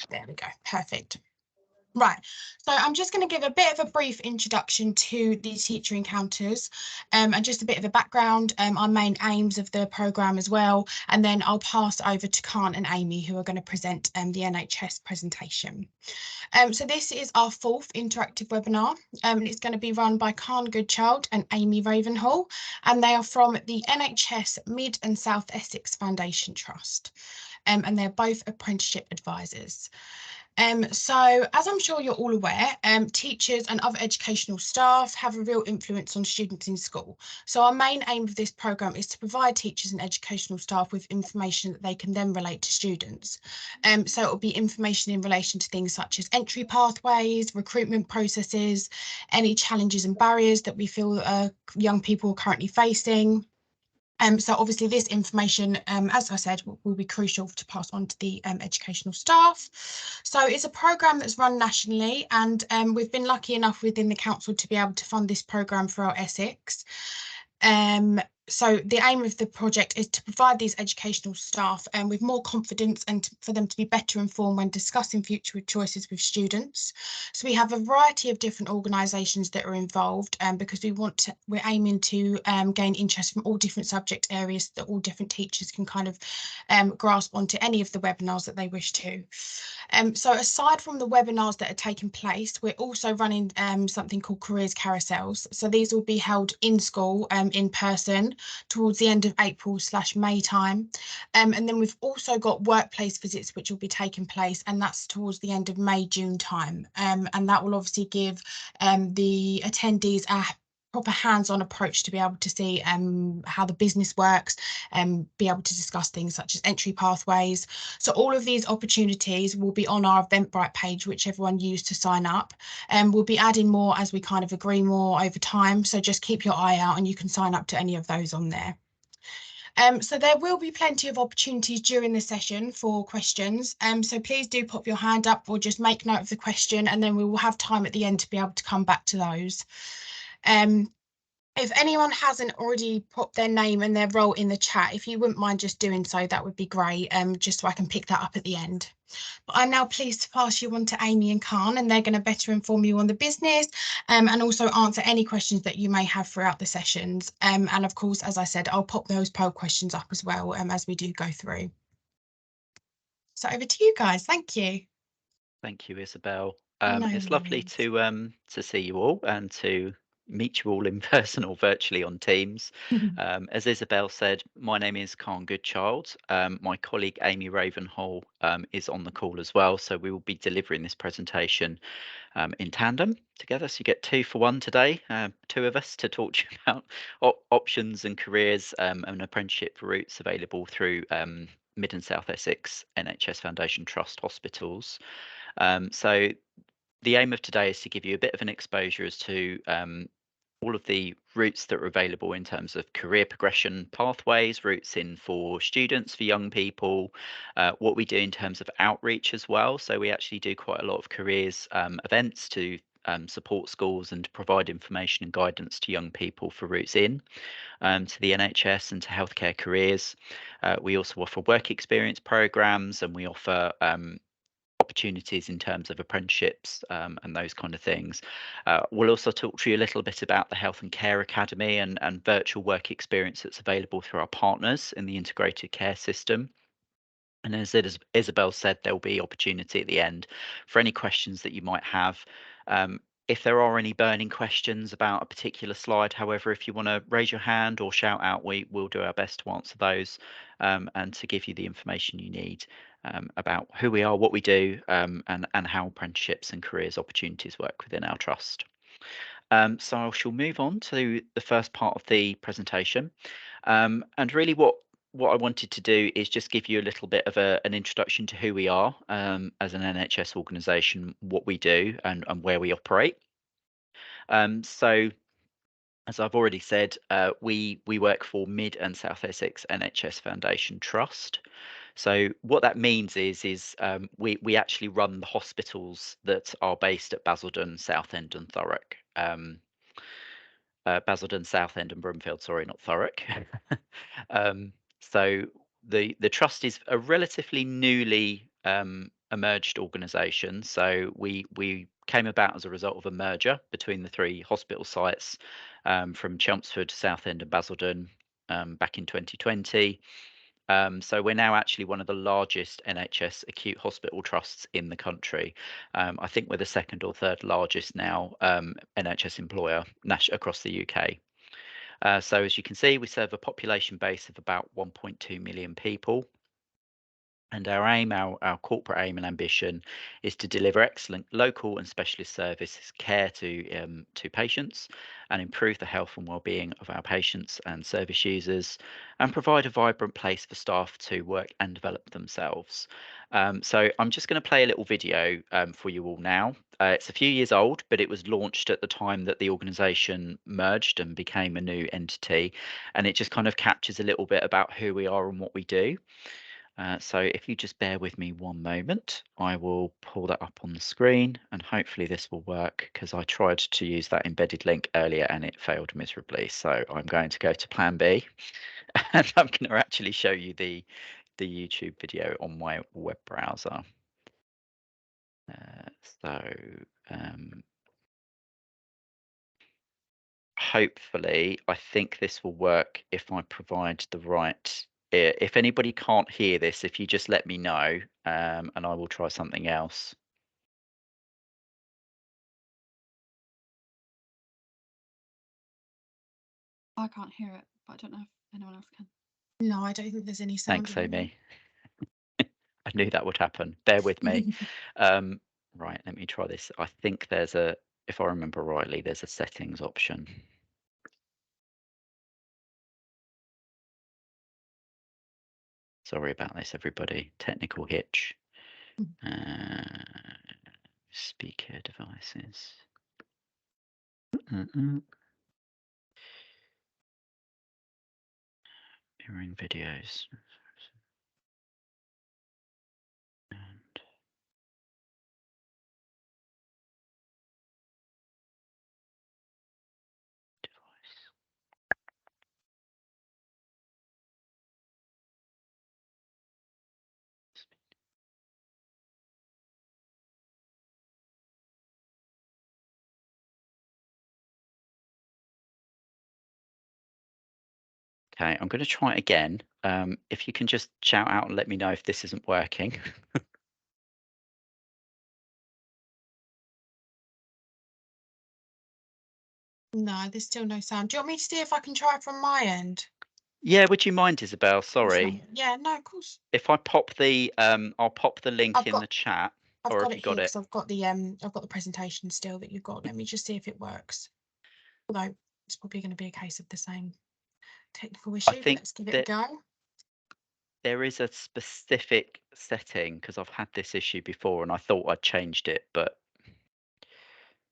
There we go, perfect. Right, so I'm just going to give a bit of a brief introduction to the teacher encounters and just a bit of a background, our main aims of the programme as well, and then I'll pass over to Khan and Amy who are going to present the NHS presentation. So this is our fourth interactive webinar and it's going to be run by Khan Goodchild and Amy Ravenhall, and they are from the NHS Mid and South Essex Foundation Trust and they're both apprenticeship advisors. So, as I'm sure you're all aware, teachers and other educational staff have a real influence on students in school. So our main aim of this programme is to provide teachers and educational staff with information that they can then relate to students. So it will be information in relation to things such as entry pathways, recruitment processes, any challenges and barriers that we feel young people are currently facing. So obviously this information, as I said, will be crucial to pass on to the educational staff. So it's a programme that's run nationally, and we've been lucky enough within the council to be able to fund this programme for our Essex. So the aim of the project is to provide these educational staff with more confidence and for them to be better informed when discussing future choices with students. So we have a variety of different organisations that are involved because we're aiming to gain interest from all different subject areas that all different teachers can kind of grasp onto any of the webinars that they wish to. So aside from the webinars that are taking place, we're also running something called careers carousels. So these will be held in school in person towards the end of April/May time. And then we've also got workplace visits which will be taking place, and that's towards the end of May/June time. And that will obviously give the attendees a proper hands-on approach to be able to see how the business works and be able to discuss things such as entry pathways. So all of these opportunities will be on our Eventbrite page, which everyone used to sign up. And we'll be adding more as we kind of agree more over time. So just keep your eye out and you can sign up to any of those on there. So there will be plenty of opportunities during the session for questions. So please do pop your hand up or just make note of the question, and then we will have time at the end to be able to come back to those. If anyone hasn't already put their name and their role in the chat, if you wouldn't mind just doing so, that would be great, just so I can pick that up at the end. But I'm now pleased to pass you on to Amy and Khan, and they're going to better inform you on the business and also answer any questions that you may have throughout the sessions. And of course, as I said, I'll pop those poll questions up as well as we do go through. So over to you guys. Thank you. Thank you, Isabel. No It's lovely worries. to see you all and to meet you all in person or virtually on Teams. As Isabel said, my name is Khan Goodchild. My colleague Amy Ravenhall is on the call as well, so we will be delivering this presentation in tandem together. So you get 2 for 1 today, 2 of us to talk to you about options and careers and apprenticeship routes available through Mid and South Essex NHS Foundation Trust hospitals. So the aim of today is to give you a bit of an exposure as to all of the routes that are available in terms of career progression pathways, routes in for students, for young people, what we do in terms of outreach as well. So we actually do quite a lot of careers events to support schools and to provide information and guidance to young people for routes in to the NHS and to healthcare careers. We also offer work experience programs, and we offer opportunities in terms of apprenticeships and those kind of things. We'll also talk to you a little bit about the Health and Care Academy and virtual work experience that's available through our partners in the integrated care system. And as Isabel said, there will be opportunity at the end for any questions that you might have. If there are any burning questions about a particular slide, however, if you want to raise your hand or shout out, we will do our best to answer those and to give you the information you need about who we are, what we do, and how apprenticeships and careers opportunities work within our trust. So I shall move on to the first part of the presentation. And really what I wanted to do is just give you a little bit of an introduction to who we are as an NHS organisation, what we do and where we operate. So as I've already said, we work for Mid and South Essex NHS Foundation Trust. So what that means is we actually run the hospitals that are based at Basildon, Southend and Thurrock. Basildon, Southend and Broomfield, sorry, not Thurrock. So the trust is a relatively newly a merged organisation. So we came about as a result of a merger between the 3 hospital sites, from Chelmsford, Southend, and Basildon, back in 2020. So we're now actually one of the largest NHS acute hospital trusts in the country. I think we're the second or third largest now, NHS employer across the UK. So as you can see, we serve a population base of about 1.2 million people. And our aim, our corporate aim and ambition, is to deliver excellent local and specialist services care to patients, and improve the health and well-being of our patients and service users, and provide a vibrant place for staff to work and develop themselves. So I'm just going to play a little video for you all now. It's a few years old, but it was launched at the time that the organisation merged and became a new entity, and it just kind of captures a little bit about who we are and what we do. So if you just bear with me one moment, I will pull that up on the screen, and hopefully this will work, because I tried to use that embedded link earlier and it failed miserably. So I'm going to go to plan B and I'm going to actually show you the YouTube video on my web browser. So hopefully, I think this will work if I provide the right. If anybody can't hear this, if you just let me know, and I will try something else. I can't hear it, but I don't know if anyone else can. No, I don't think there's any sound. Thanks, Amy. I knew that would happen. Bear with me. Right, let me try this. I think there's if I remember rightly, there's a settings option. Sorry about this, everybody. Technical hitch. Speaker devices. Mirroring videos. And device. Okay, I'm going to try it again. If you can just shout out and let me know if this isn't working. No, there's still no sound. Do you want me to see if I can try from my end? Yeah, would you mind, Isabel? Sorry. Yeah, no, of course. If I pop the I'll pop the link I've in the got chat, I've or got have it you here got it? because I've got the presentation still that you've got. Let me just see if it works. Although it's probably going to be a case of the same technical I issue, but think let's give it a that go. there is a specific setting, because I've had this issue before and I thought I'd changed it, but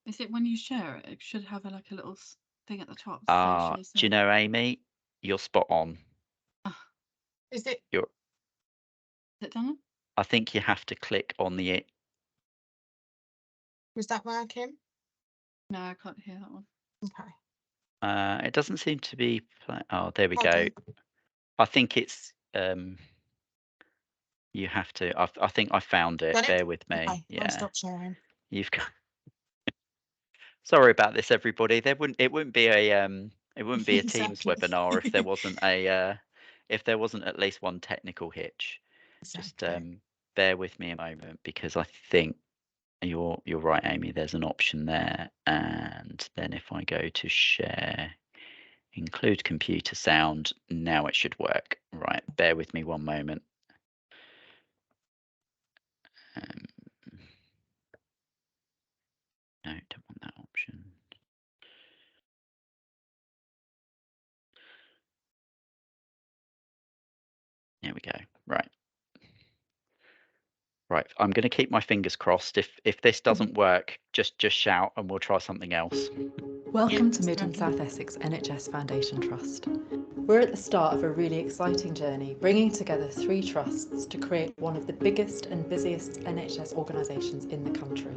Is it when you share it? It should have like a little thing at the top. So it shows do you know, Amy, you're spot on. Is it? You're. Is it done? I think you have to click on the. Was that working? No, I can't hear that one. Okay. It doesn't seem to be. Oh, there we Hold go. on. I think it's. You have to. I think I found it. Got it? Bear with me. Okay, I'll Yeah, stop sharing. you've got. Sorry about this, everybody. It wouldn't be a Teams Exactly. webinar if there wasn't at least one technical hitch. Just Exactly. bear with me a moment, because I think you're right, Amy. There's an option there, and then if I go to share, include computer sound, now it should work. Right, bear with me one moment. No, don't want that option. There we go. Right. Right. I'm going to keep my fingers crossed. If this doesn't work, just shout and we'll try something else. Welcome to Mid and South Essex NHS Foundation Trust. We're at the start of a really exciting journey, bringing together 3 trusts to create one of the biggest and busiest NHS organisations in the country.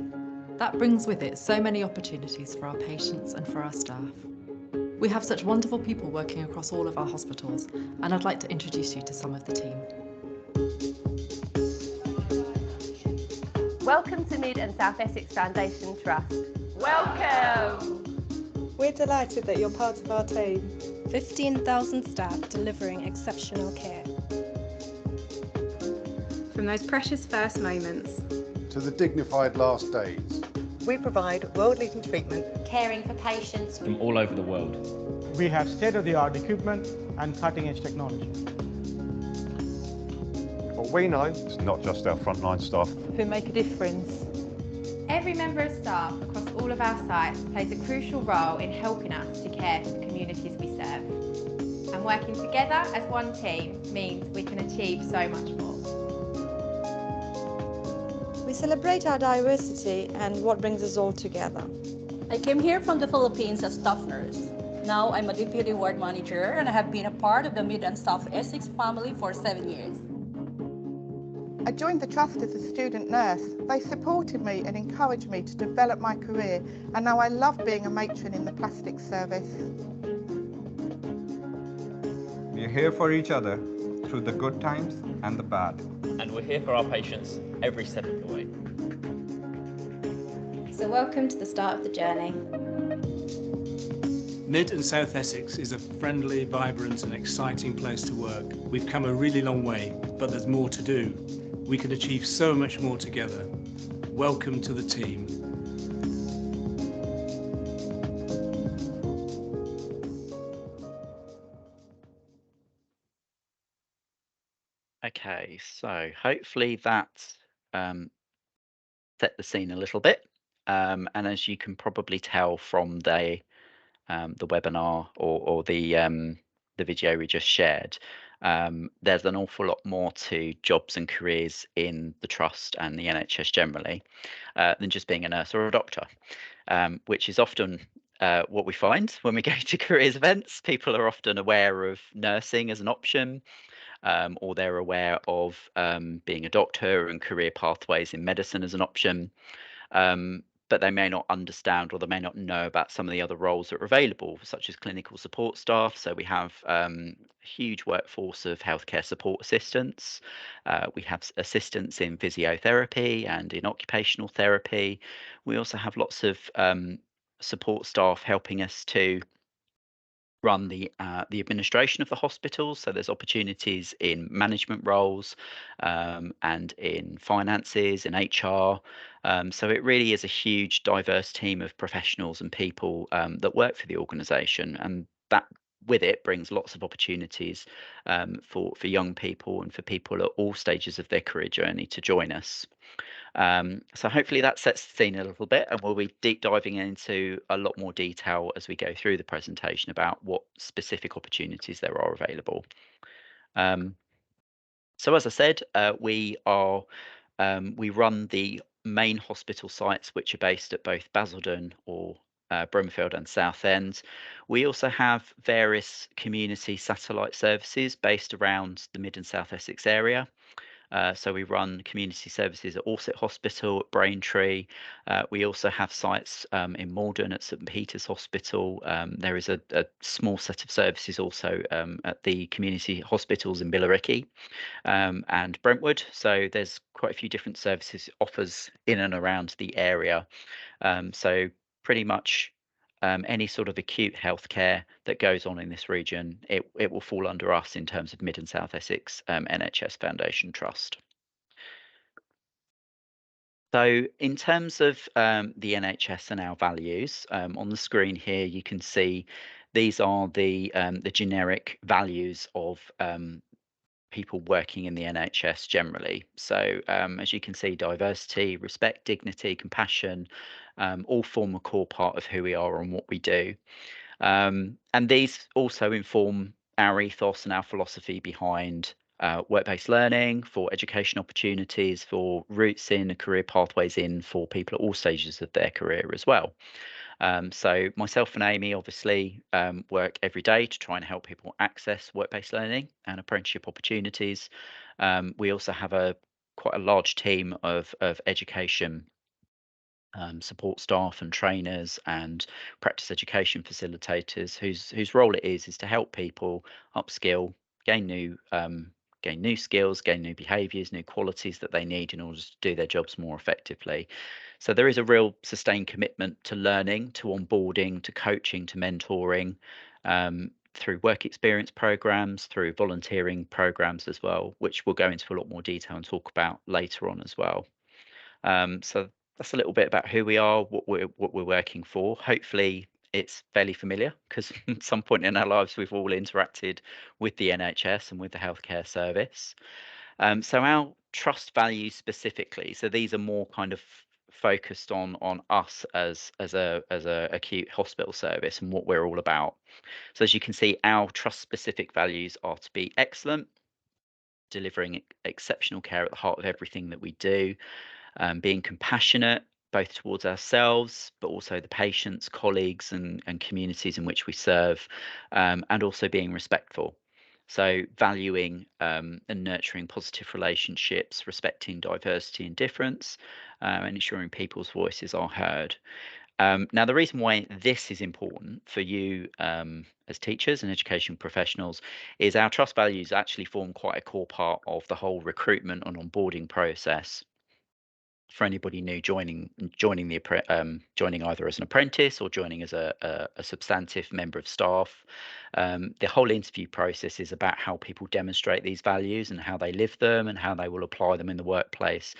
That brings with it so many opportunities for our patients and for our staff. We have such wonderful people working across all of our hospitals, and I'd like to introduce you to some of the team. Welcome to Mid and South Essex Foundation Trust. Welcome! We're delighted that you're part of our team. 15,000 staff delivering exceptional care. From those precious first moments to the dignified last days. We provide world-leading treatment, caring for patients from all over the world. We have state-of-the-art equipment and cutting-edge technology. What we know is not just our frontline staff who make a difference. Every member of staff across all of our sites plays a crucial role in helping us to care for the communities we serve. And working together as one team means we can achieve so much more. We celebrate our diversity and what brings us all together. I came here from the Philippines as staff nurse. Now I'm a deputy ward manager and I have been a part of the Mid and South Essex family for 7 years. I joined the Trust as a student nurse. They supported me and encouraged me to develop my career, and now I love being a matron in the plastics service. We're here for each other through the good times and the bad. And we're here for our patients every step of the way. So welcome to the start of the journey. Mid and South Essex is a friendly, vibrant and exciting place to work. We've come a really long way, but there's more to do. We can achieve so much more together. Welcome to the team. Okay, so hopefully that set the scene a little bit. And as you can probably tell from the webinar or the video we just shared, there's an awful lot more to jobs and careers in the Trust and the NHS generally than just being a nurse or a doctor, which is often what we find when we go to careers events. People are often aware of nursing as an option, or they're aware of being a doctor and career pathways in medicine as an option. But they may not understand or they may not know about some of the other roles that are available, such as clinical support staff. So we have a huge workforce of healthcare support assistants. We have assistants in physiotherapy and in occupational therapy. We also have lots of support staff helping us to run the administration of the hospital. So there's opportunities in management roles and in finances, in HR. So it really is a huge, diverse team of professionals and people that work for the organisation, and that with it brings lots of opportunities for young people and for people at all stages of their career journey to join us. So hopefully that sets the scene a little bit, and we'll be deep diving into a lot more detail as we go through the presentation about what specific opportunities there are available. So as I said, we run the main hospital sites, which are based at both Basildon or Broomfield and Southend. We also have various community satellite services based around the Mid and South Essex area. So we run community services at Orsett Hospital, at Braintree. We also have sites in Malden at St Peter's Hospital. There is a small set of services also at the community hospitals in Billericay and Brentwood. So there's quite a few different services offers in and around the area. So pretty much any sort of acute healthcare that goes on in this region, it will fall under us in terms of Mid and South Essex NHS Foundation Trust. So in terms of the NHS and our values, on the screen here you can see these are the generic values of people working in the NHS generally. So as you can see, diversity, respect, dignity, compassion, all form a core part of who we are and what we do. And these also inform our ethos and our philosophy behind work-based learning, for education opportunities, for routes in, career pathways in for people at all stages of their career as well. So myself and Amy obviously work every day to try and help people access work-based learning and apprenticeship opportunities. We also have quite a large team of education support staff and trainers and practice education facilitators whose role it is to help people upskill, gain new gain new skills, gain new behaviours, new qualities that they need in order to do their jobs more effectively. So there is a real sustained commitment to learning, to onboarding, to coaching, to mentoring, through work experience programs, through volunteering programs as well, which we'll go into a lot more detail and talk about later on as well. So that's a little bit about who we are, what we're working for. Hopefully it's fairly familiar, because at some point in our lives we've all interacted with the NHS and with the healthcare service. So our trust values specifically, so these are more kind of focused on us as a acute hospital service and what we're all about. So as you can see, our trust specific values are to be excellent, delivering exceptional care at the heart of everything that we do, being compassionate both towards ourselves but also the patients, colleagues and communities in which we serve, and also being respectful. So valuing and nurturing positive relationships, respecting diversity and difference, and ensuring people's voices are heard. Now, the reason why this is important for you as teachers and education professionals is our trust values actually form quite a core part of the whole recruitment and onboarding process for anybody new joining either as an apprentice or joining as a substantive member of staff. The whole interview process is about how people demonstrate these values and how they live them and how they will apply them in the workplace.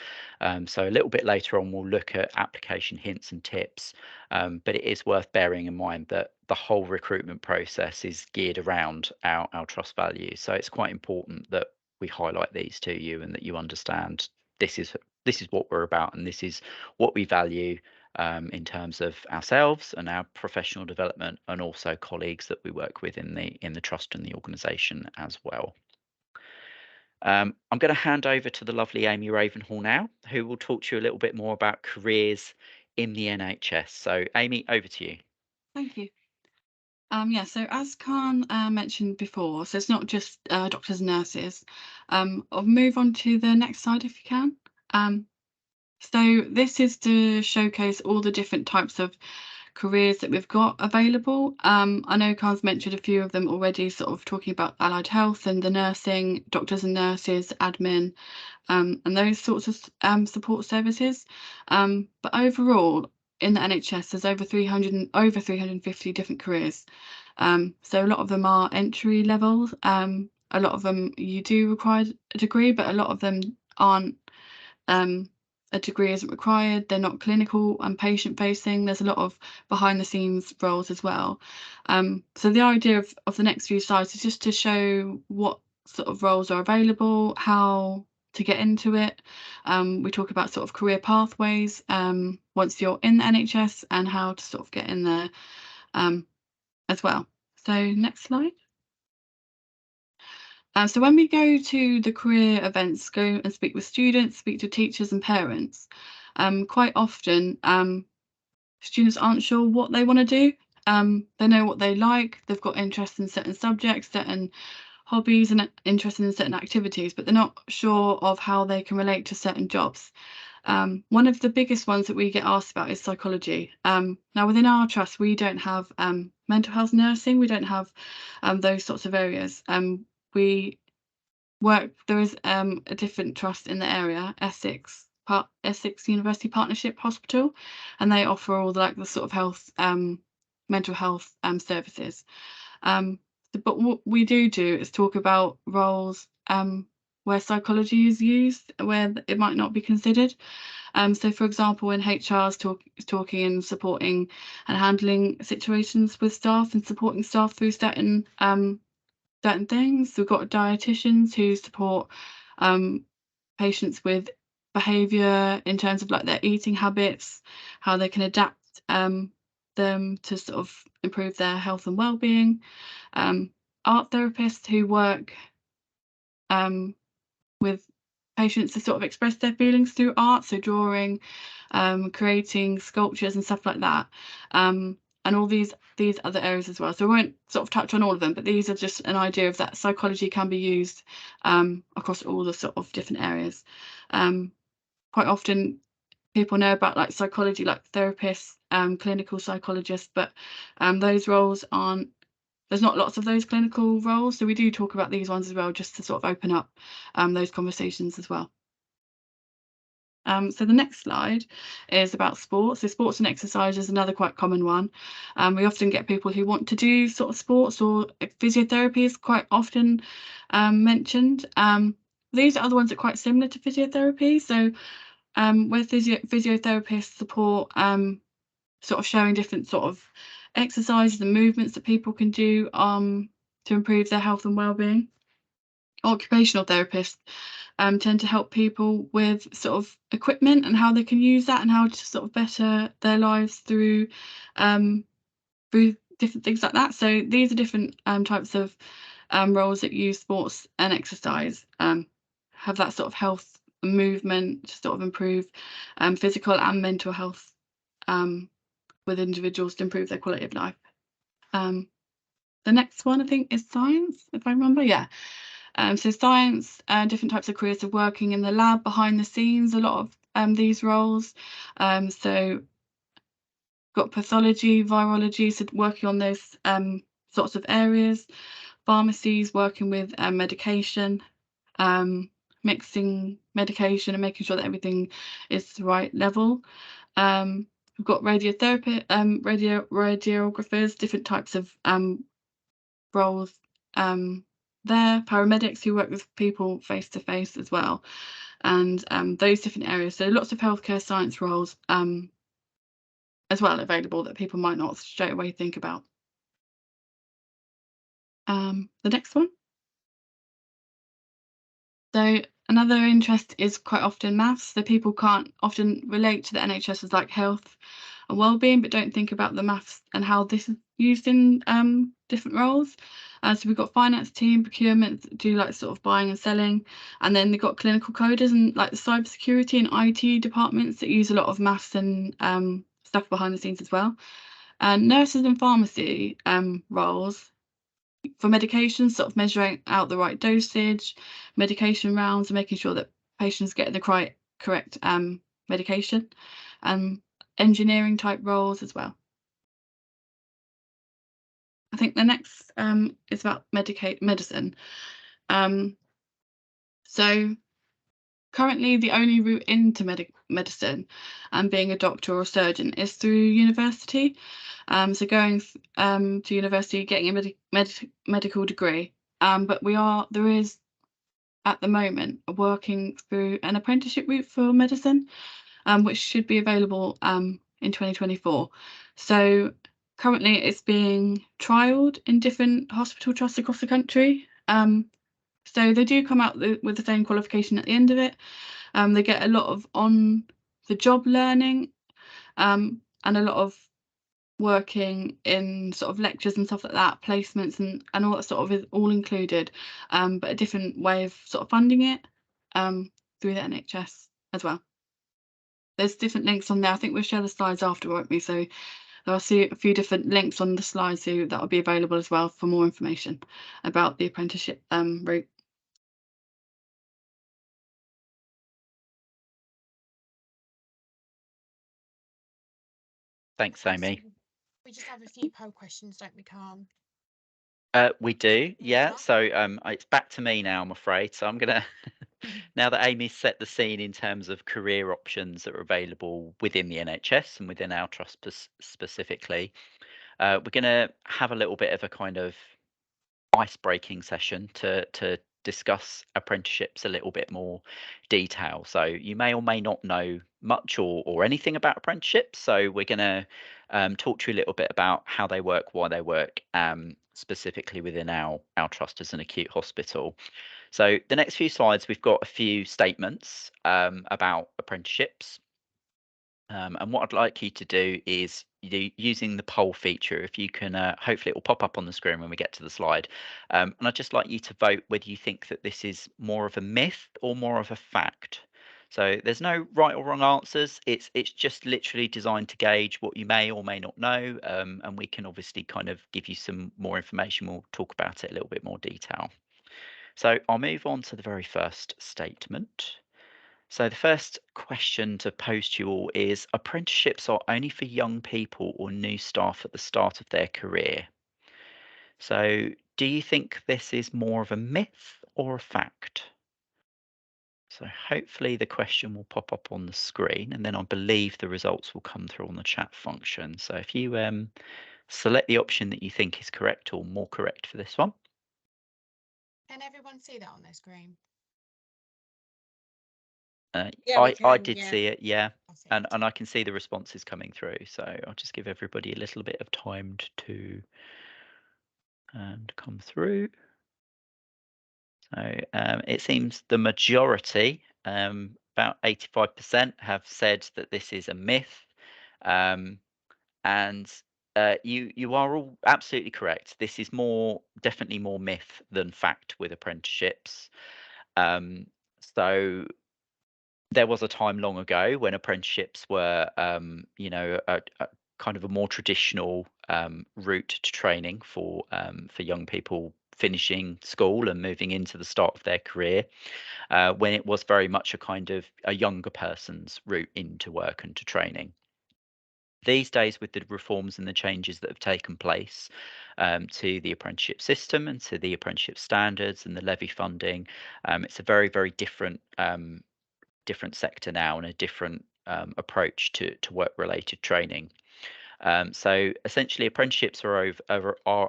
So a little bit later on we'll look at application hints and tips, but it is worth bearing in mind that the whole recruitment process is geared around our trust values. So it's quite important that we highlight these to you and that you understand this is what we're about, and this is what we value in terms of ourselves and our professional development, and also colleagues that we work with in the trust and the organisation as well. I'm going to hand over to the lovely Amy Ravenhall now, who will talk to you a little bit more about careers in the NHS. So, Amy, over to you. Thank you. Yeah, so as Khan mentioned before, so it's not just doctors and nurses. I'll move on to the next slide if you can. So this is to showcase all the different types of careers that we've got available. I know Khan's mentioned a few of them already, sort of talking about allied health and the nursing, doctors and nurses, admin, and those sorts of support services. But overall, in the NHS, there's over 350 different careers. So a lot of them are entry level. A lot of them you do require a degree, but a lot of them aren't. A degree isn't required. They're not clinical and patient facing. There's a lot of behind the scenes roles as well. So the idea of the next few slides is just to show what sort of roles are available, how to get into it. We talk about sort of career pathways once you're in the NHS and how to sort of get in there as well. So next slide. So when we go to the career events, go and speak with students, speak to teachers and parents, quite often students aren't sure what they want to do. They know what they like, they've got interest in certain subjects, certain hobbies and interested in certain activities, but they're not sure of how they can relate to certain jobs. One of the biggest ones that we get asked about is psychology. Now within our trust, we don't have mental health nursing, we don't have those sorts of areas. There is a different trust in the area, Essex University Partnership Hospital, and they offer all the sort of health, mental health services. But what we do is talk about roles where psychology is used, where it might not be considered. So for example, when HR is talking and supporting and handling situations with staff and supporting staff through certain things. We've got dietitians who support patients with behaviour in terms of their eating habits, how they can adapt them to sort of improve their health and well-being. Art therapists who work with patients to sort of express their feelings through art, so drawing, creating sculptures and stuff like that. And all these other areas as well. So I won't sort of touch on all of them, but these are just an idea of that psychology can be used across all the sort of different areas. Quite often people know about psychology, like therapists, clinical psychologists, but those roles aren't there's not lots of those clinical roles, so we do talk about these ones as well, just to sort of open up those conversations as well. So the next slide is about sports. So sports and exercise is another quite common one. We often get people who want to do sort of sports, or physiotherapy is quite often mentioned. These are other ones that are quite similar to physiotherapy. So where physiotherapists support sort of showing different sort of exercises and movements that people can do to improve their health and well-being. Occupational therapists tend to help people with sort of equipment and how they can use that and how to sort of better their lives through different things like that. So these are different types of roles that use sports and exercise, have that sort of health and movement to sort of improve physical and mental health with individuals to improve their quality of life. The next one I think is science, if I remember. Yeah. So science, different types of careers of working in the lab, behind the scenes, a lot of these roles. So got pathology, virology, so working on those sorts of areas. Pharmacies, working with medication, mixing medication and making sure that everything is the right level. We've got radiotherapy, radiographers, different types of roles there, paramedics who work with people face to face as well, and those different areas. So lots of healthcare science roles as well available that people might not straight away think about. The next one. So another interest is quite often maths. So people can't often relate to the NHS as like health and well-being, but don't think about the maths and how this is used in different roles. So we've got finance team, procurement that do like sort of buying and selling, and then they've got clinical coders and like the cybersecurity and IT departments that use a lot of maths and stuff behind the scenes as well. And nurses and pharmacy roles for medication, sort of measuring out the right dosage, medication rounds, and making sure that patients get the correct medication, engineering type roles as well. I think the next is about medicine. So currently the only route into medicine and being a doctor or a surgeon is through university. So going to university, getting a medical degree. But there is at the moment working through an apprenticeship route for medicine, which should be available in 2024. So currently it's being trialled in different hospital trusts across the country. So they do come out with the same qualification at the end of it. They get a lot of on-the-job learning and a lot of working in sort of lectures and stuff like that, placements and all that sort of is all included, but a different way of sort of funding it through the NHS as well. There's different links on there. I think we'll share the slides after, won't we? So there'll see a few different links on the slides, so that will be available as well for more information about the apprenticeship route. Thanks, Amy. We just have a few poll questions, don't we, Khan? We do, yeah. So it's back to me now, I'm afraid. So I'm gonna now that Amy's set the scene in terms of career options that are available within the NHS and within our trust specifically, we're gonna have a little bit of a kind of ice-breaking session to discuss apprenticeships a little bit more detail. So you may or may not know much or anything about apprenticeships. So we're going to talk to you a little bit about how they work, why they work, specifically within our trust as an acute hospital. So the next few slides, we've got a few statements about apprenticeships. And what I'd like you to do is using the poll feature, if you can, hopefully it will pop up on the screen when we get to the slide. And I'd just like you to vote whether you think that this is more of a myth or more of a fact. So there's no right or wrong answers. It's just literally designed to gauge what you may or may not know. And we can obviously kind of give you some more information. We'll talk about it a little bit more detail. So I'll move on to the very first statement. So the first question to pose to you all is, apprenticeships are only for young people or new staff at the start of their career. So do you think this is more of a myth or a fact? So hopefully the question will pop up on the screen, and then I believe the results will come through on the chat function. So if you select the option that you think is correct or more correct for this one. Can everyone see that on their screen? I did see it, yeah, and I can see the responses coming through. So I'll just give everybody a little bit of time to come through. So it seems the majority, about 85%, have said that this is a myth, and you are all absolutely correct. This is definitely more myth than fact with apprenticeships. So there was a time long ago when apprenticeships were, a kind of a more traditional route to training for young people finishing school and moving into the start of their career, when it was very much a kind of a younger person's route into work and to training. These days, with the reforms and the changes that have taken place to the apprenticeship system and to the apprenticeship standards and the levy funding, it's a very, very different sector now and a different approach to work-related training. So essentially, apprenticeships are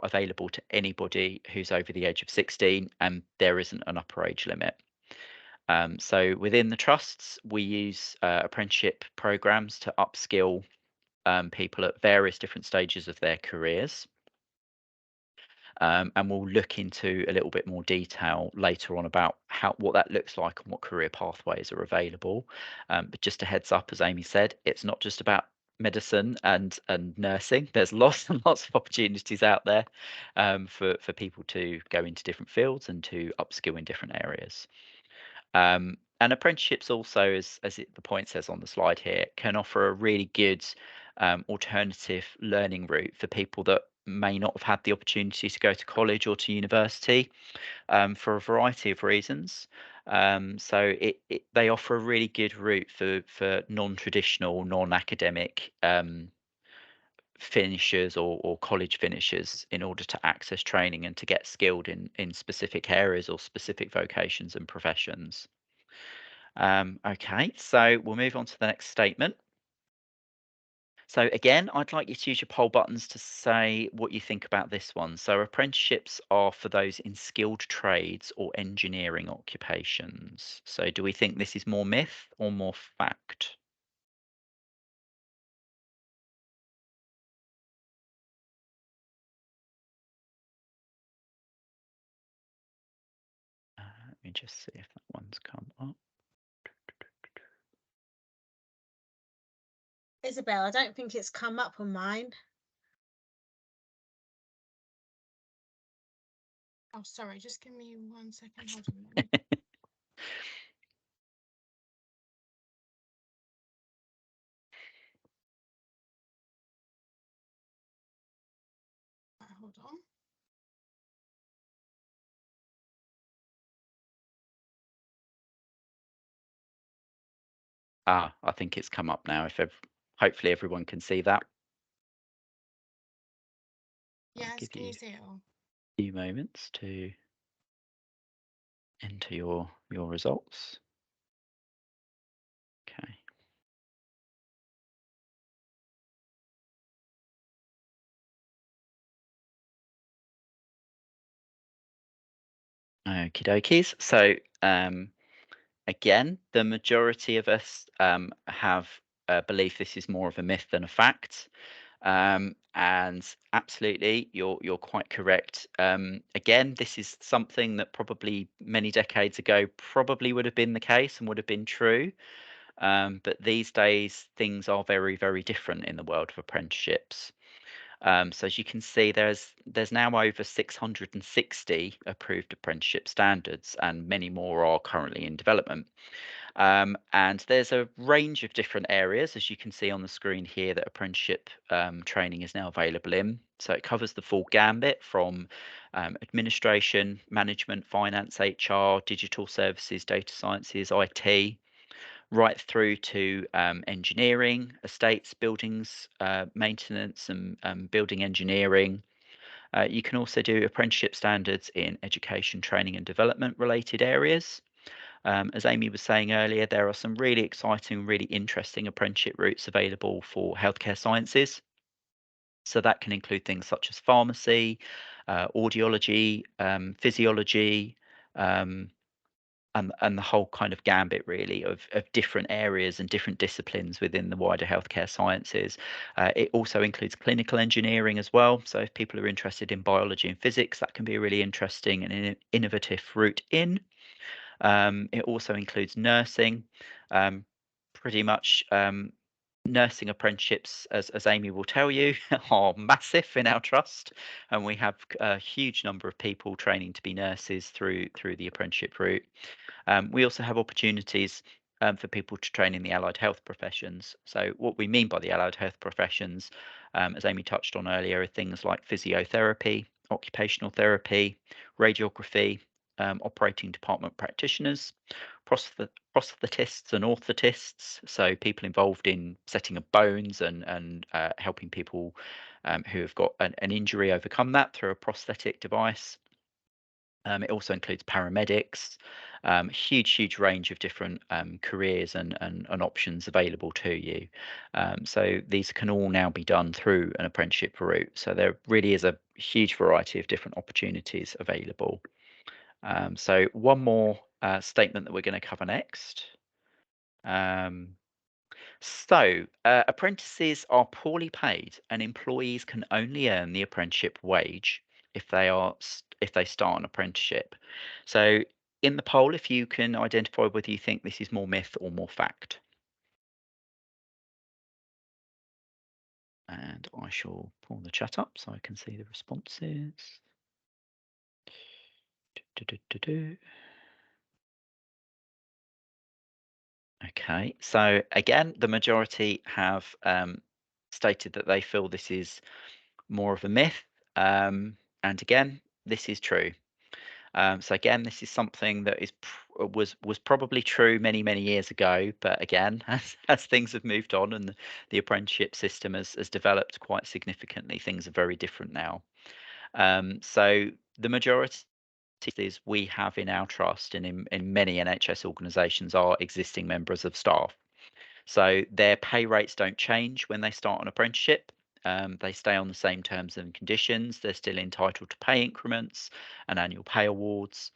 available to anybody who's over the age of 16, and there isn't an upper age limit. So within the trusts, we use apprenticeship programs to upskill people at various different stages of their careers. And we'll look into a little bit more detail later on about what that looks like and what career pathways are available. But just a heads up, as Amy said, it's not just about medicine and nursing. There's lots and lots of opportunities out there for people to go into different fields and to upskill in different areas. And apprenticeships also, the point says on the slide here, can offer a really good alternative learning route for people that may not have had the opportunity to go to college or to university for a variety of reasons. So they offer a really good route for non-traditional, non-academic finishers or college finishers in order to access training and to get skilled in specific areas or specific vocations and professions. Okay, so we'll move on to the next statement. So again, I'd like you to use your poll buttons to say what you think about this one. So apprenticeships are for those in skilled trades or engineering occupations. So do we think this is more myth or more fact? Let me just see if that one's come up. Isabel, I don't think it's come up on mine. Oh, sorry, just give me 1 second. Hold on. Hold on. I think it's come up now. Hopefully everyone can see that. Yes, can you see it all? A few moments to enter your results. Okay. Okie dokies. So again, the majority of us have belief this is more of a myth than a fact. And absolutely, you're quite correct. Again, this is something that probably many decades ago probably would have been the case and would have been true. But these days, things are very, very different in the world of apprenticeships. So as you can see, there's now over 660 approved apprenticeship standards, and many more are currently in development. And there's a range of different areas, as you can see on the screen here, that apprenticeship training is now available in. So it covers the full gambit from administration, management, finance, HR, digital services, data sciences, IT, right through to engineering, estates, buildings, maintenance and building engineering, You can also do apprenticeship standards in education, training and development related areas. As Amy was saying earlier, there are some really exciting, really interesting apprenticeship routes available for healthcare sciences. So that can include things such as pharmacy, audiology, physiology, and the whole kind of gambit really of different areas and different disciplines within the wider healthcare sciences. It also includes clinical engineering as well. So if people are interested in biology and physics, that can be a really interesting and innovative route in. It also includes nursing. Pretty much nursing apprenticeships, as Amy will tell you, are massive in our trust, and we have a huge number of people training to be nurses through the apprenticeship route. We also have opportunities for people to train in the allied health professions. So what we mean by the allied health professions, as Amy touched on earlier, are things like physiotherapy, occupational therapy, radiography, operating department practitioners, prosthetists and orthotists, so people involved in setting of bones and helping people who have got an injury overcome that through a prosthetic device. It also includes paramedics, huge range of different careers and options available to you. So these can all now be done through an apprenticeship route. So there really is a huge variety of different opportunities available. So one more statement that we're going to cover next. Apprentices are poorly paid, and employees can only earn the apprenticeship wage if they start an apprenticeship. So in the poll, if you can identify whether you think this is more myth or more fact. And I shall pull the chat up so I can see the responses. Okay, so again, the majority have stated that they feel this is more of a myth. And again, this is true. So again, this is something that was probably true many years ago, but again, as things have moved on and the apprenticeship system has developed quite significantly, things are very different now. So the majority is we have in our trust and in many NHS organisations are existing members of staff. So their pay rates don't change when they start an apprenticeship. They stay on the same terms and conditions. They're still entitled to pay increments and annual pay awards.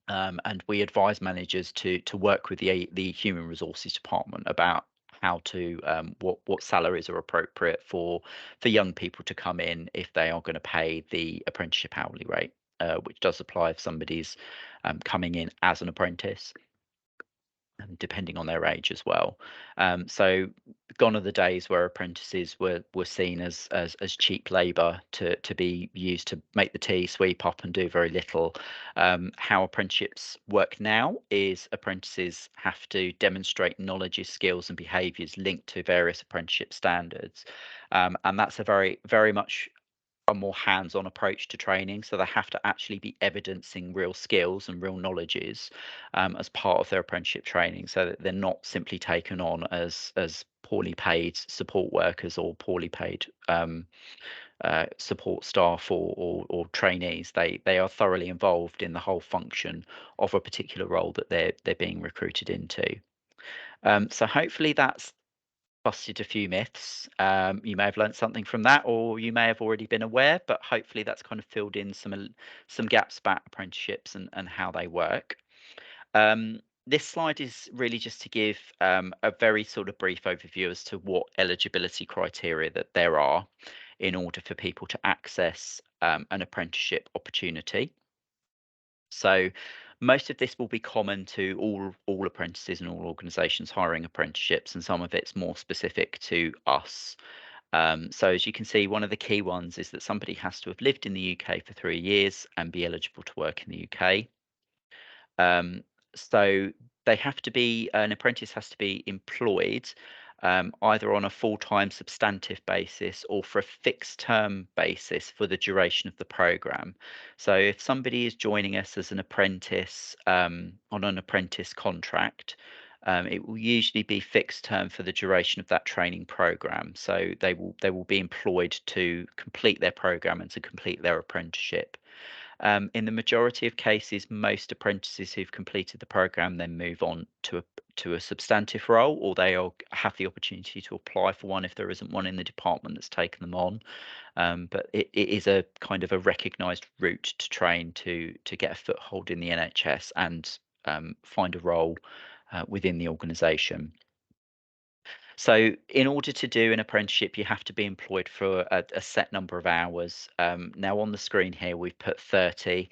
And we advise managers to work with the human resources department about how to what salaries are appropriate for young people to come in if they are going to pay the apprenticeship hourly rate, which does apply if somebody's coming in as an apprentice, depending on their age as well. So gone are the days where apprentices were seen as cheap labour to be used to make the tea, sweep up and do very little. How apprenticeships work now is apprentices have to demonstrate knowledge, skills and behaviours linked to various apprenticeship standards. And that's a very much a more hands-on approach to training, so they have to actually be evidencing real skills and real knowledges as part of their apprenticeship training, so that they're not simply taken on as poorly paid support workers or poorly paid support staff or trainees. They are thoroughly involved in the whole function of a particular role that they're being recruited into. So hopefully that's busted a few myths. You may have learned something from that, or you may have already been aware, but hopefully that's kind of filled in some gaps about apprenticeships and how they work. This slide is really just to give a very sort of brief overview as to what eligibility criteria that there are in order for people to access an apprenticeship opportunity. So most of this will be common to all apprentices and all organisations hiring apprenticeships, and some of it's more specific to us. So as you can see, one of the key ones is that somebody has to have lived in the UK for 3 years and be eligible to work in the UK. So they have to be, an apprentice has to be employed either on a full-time substantive basis or for a fixed term basis for the duration of the programme. So if somebody is joining us as an apprentice on an apprentice contract, It will usually be fixed term for the duration of that training program. So they will be employed to complete their program and to complete their apprenticeship. In the majority of cases, most apprentices who've completed the program then move on to a substantive role, or they'll have the opportunity to apply for one if there isn't one in the department that's taken them on. But it is a kind of a recognised route to train to get a foothold in the NHS and find a role within the organisation. So in order to do an apprenticeship, you have to be employed for a set number of hours. Now on the screen here, we've put 30.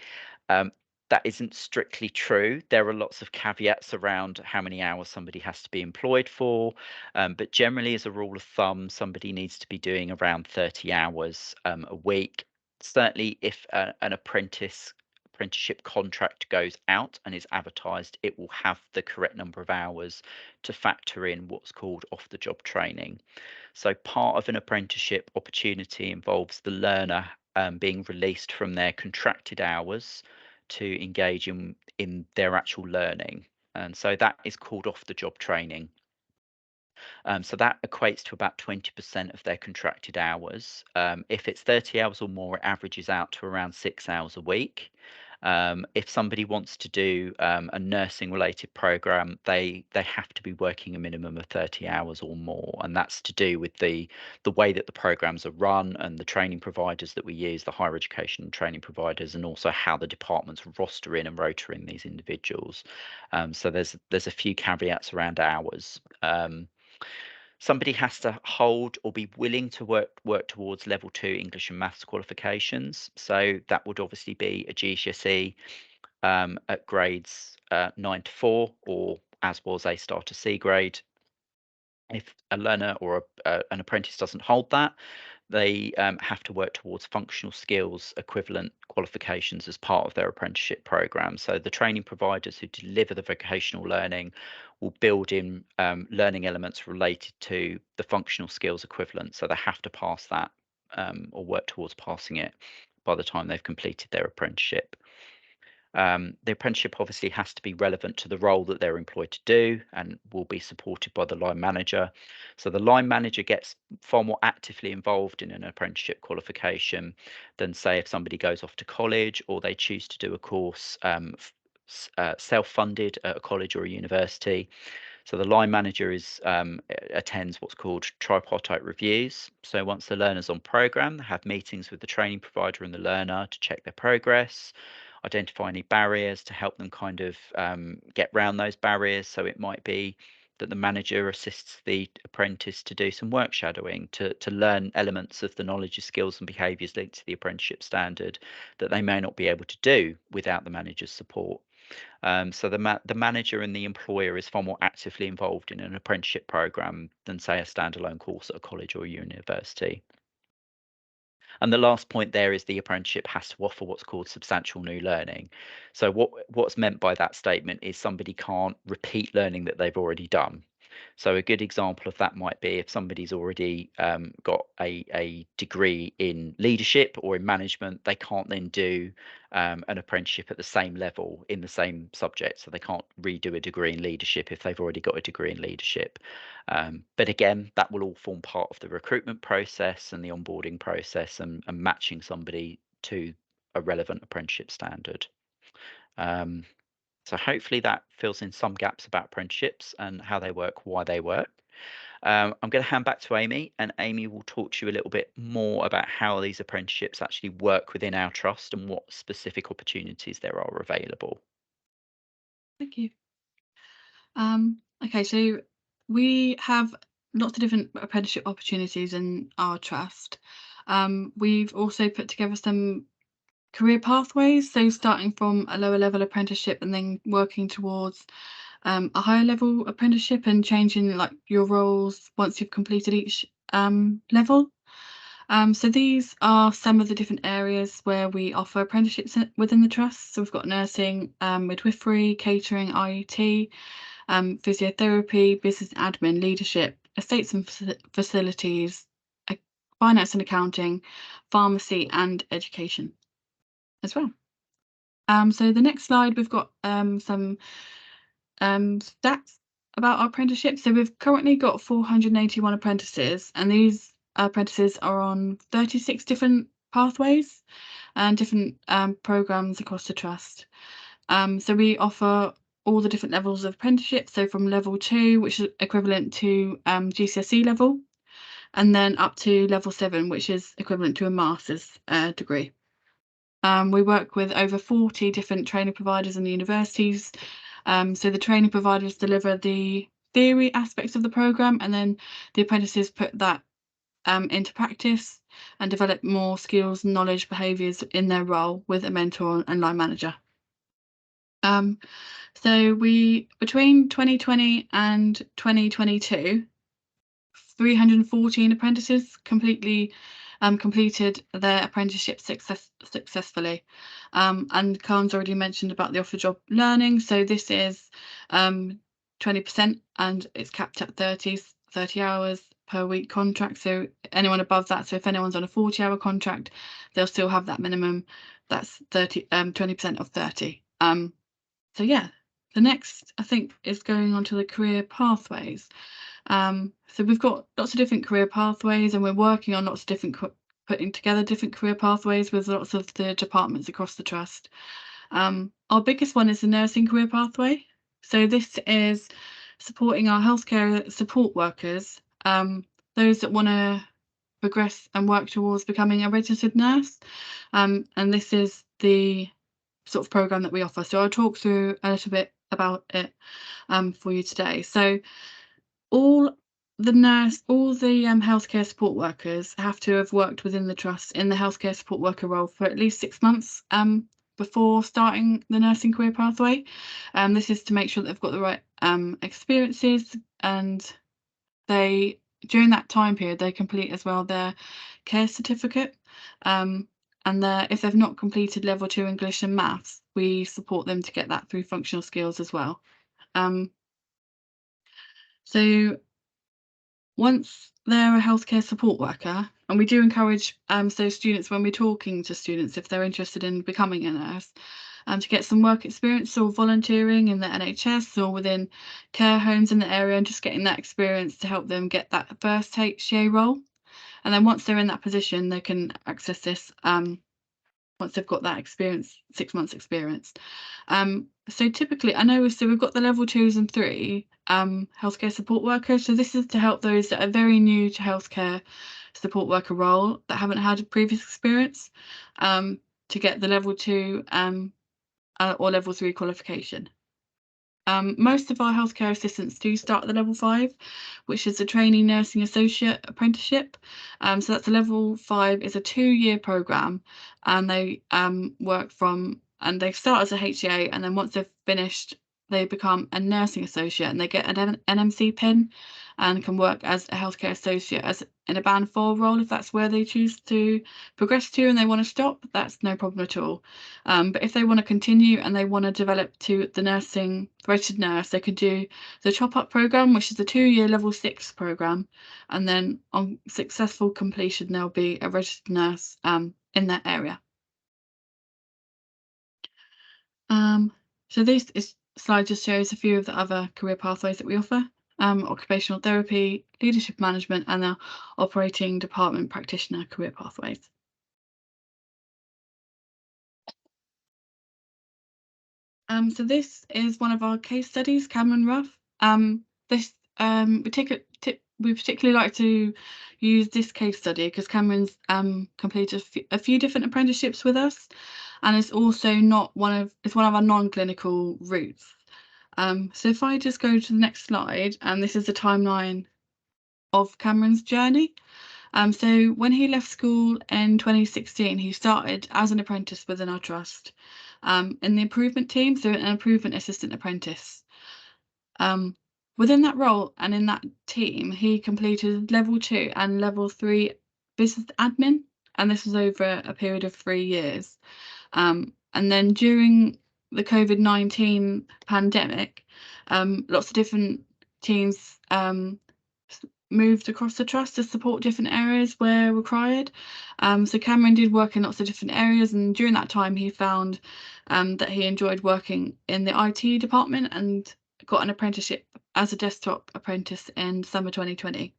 That isn't strictly true. There are lots of caveats around how many hours somebody has to be employed for. But generally, as a rule of thumb, somebody needs to be doing around 30 hours a week. Certainly, if an apprenticeship contract goes out and is advertised, it will have the correct number of hours to factor in what's called off-the-job training. So part of an apprenticeship opportunity involves the learner being released from their contracted hours to engage in their actual learning. And so that is called off-the-job training. So that equates to about 20% of their contracted hours. If it's 30 hours or more, it averages out to around 6 hours a week. If somebody wants to do a nursing related program, they have to be working a minimum of 30 hours or more, and that's to do with the way that the programs are run and the training providers that we use, the higher education training providers, and also how the departments roster in and rota in these individuals. So there's a few caveats around hours. Somebody has to hold or be willing to work towards level 2 English and maths qualifications. So that would obviously be a GCSE at grades 9 to 4, or as was A star to C grade. If a learner or an apprentice doesn't hold that, they have to work towards functional skills equivalent qualifications as part of their apprenticeship program. So the training providers who deliver the vocational learning will build in learning elements related to the functional skills equivalent. So they have to pass that or work towards passing it by the time they've completed their apprenticeship. The apprenticeship obviously has to be relevant to the role that they're employed to do and will be supported by the line manager. So the line manager gets far more actively involved in an apprenticeship qualification than, say, if somebody goes off to college or they choose to do a course self-funded at a college or a university. So the line manager attends what's called tripartite reviews. So once the learner's on program, they have meetings with the training provider and the learner to check their progress, identify any barriers to help them kind of get around those barriers. So it might be that the manager assists the apprentice to do some work shadowing, to learn elements of the knowledge, skills and behaviours linked to the apprenticeship standard that they may not be able to do without the manager's support. So the manager and the employer is far more actively involved in an apprenticeship program than, say, a standalone course at a college or a university. And the last point there is the apprenticeship has to offer what's called substantial new learning. So what's meant by that statement is somebody can't repeat learning that they've already done. So a good example of that might be if somebody's already got a degree in leadership or in management, they can't then do an apprenticeship at the same level in the same subject. So they can't redo a degree in leadership if they've already got a degree in leadership. But again, that will all form part of the recruitment process and the onboarding process and matching somebody to a relevant apprenticeship standard. So hopefully that fills in some gaps about apprenticeships and how they work, why they work. I'm going to hand back to Amy, and Amy will talk to you a little bit more about how these apprenticeships actually work within our trust and what specific opportunities there are available. Thank you. Okay, so we have lots of different apprenticeship opportunities in our trust. We've also put together some career pathways, so starting from a lower level apprenticeship and then working towards a higher level apprenticeship and changing like your roles once you've completed each level. So these are some of the different areas where we offer apprenticeships within the trust. So we've got nursing, midwifery, catering, IET, physiotherapy, business admin, leadership, estates and facilities, finance and accounting, pharmacy and education as well. So the next slide, we've got some stats about our apprenticeship. So we've currently got 481 apprentices, and these apprentices are on 36 different pathways and different programs across the trust. So we offer all the different levels of apprenticeship, so from level 2, which is equivalent to GCSE level, and then up to level 7, which is equivalent to a master's degree. We work with over 40 different training providers in the universities. So the training providers deliver the theory aspects of the programme, and then the apprentices put that into practice and develop more skills, knowledge, behaviours in their role with a mentor and line manager. So between 2020 and 2022, 314 apprentices completed their apprenticeship successfully. And Khan's already mentioned about the off-the-job learning. So this is 20%, and it's capped at 30 hours per week contract. So anyone above that, so if anyone's on a 40-hour contract, they'll still have that minimum. That's 20% of 30. So yeah, the next, I think, is going on to the career pathways. So we've got lots of different career pathways, and we're working on lots of different putting together different career pathways with lots of the departments across the trust. Our biggest one is the nursing career pathway. So this is supporting our healthcare support workers, those that want to progress and work towards becoming a registered nurse. And this is the sort of program that we offer. So I'll talk through a little bit about it for you today. So all the healthcare support workers have to have worked within the trust in the healthcare support worker role for at least 6 months before starting the nursing career pathway. This is to make sure that they've got the right experiences, and during that time period they complete as well their care certificate. And if they've not completed level 2 English and maths, we support them to get that through functional skills as well. So once they're a healthcare support worker, and we do encourage so students, when we're talking to students, if they're interested in becoming a nurse, to get some work experience or volunteering in the NHS or within care homes in the area, and just getting that experience to help them get that first HCA role. And then once they're in that position, they can access this once they've got that experience, 6 months experience. So typically, we've got the level 2s and 3 healthcare support workers. So this is to help those that are very new to healthcare support worker role, that haven't had a previous experience, to get the level 2 or level 3 qualification. Most of our healthcare assistants do start at the level 5, which is a trainee nursing associate apprenticeship. So that's a level 5 is a 2-year programme, and they they start as a HCA, and then once they've finished, they become a nursing associate, and they get an NMC pin and can work as a healthcare associate in a band 4 role if that's where they choose to progress to, and they want to stop. That's no problem at all. But if they want to continue and they want to develop to the registered nurse, they could do the top-up programme, which is the 2-year level 6 programme, and then on successful completion they'll be a registered nurse in that area. So this slide just shows a few of the other career pathways that we offer: occupational therapy, leadership management, and the operating department practitioner career pathways. So this is one of our case studies, Cameron Ruff. We particularly like to use this case study because Cameron's completed a few different apprenticeships with us, and it's also it's one of our non-clinical routes. So if I just go to the next slide, and this is the timeline of Cameron's journey. So when he left school in 2016, he started as an apprentice within our trust in the improvement team, so an improvement assistant apprentice. Within that role and in that team, he completed level 2 and level 3 business admin, and this was over a period of 3 years. And then during the COVID-19 pandemic, lots of different teams moved across the trust to support different areas where required. So Cameron did work in lots of different areas, and during that time he found that he enjoyed working in the IT department and got an apprenticeship as a desktop apprentice in summer 2020.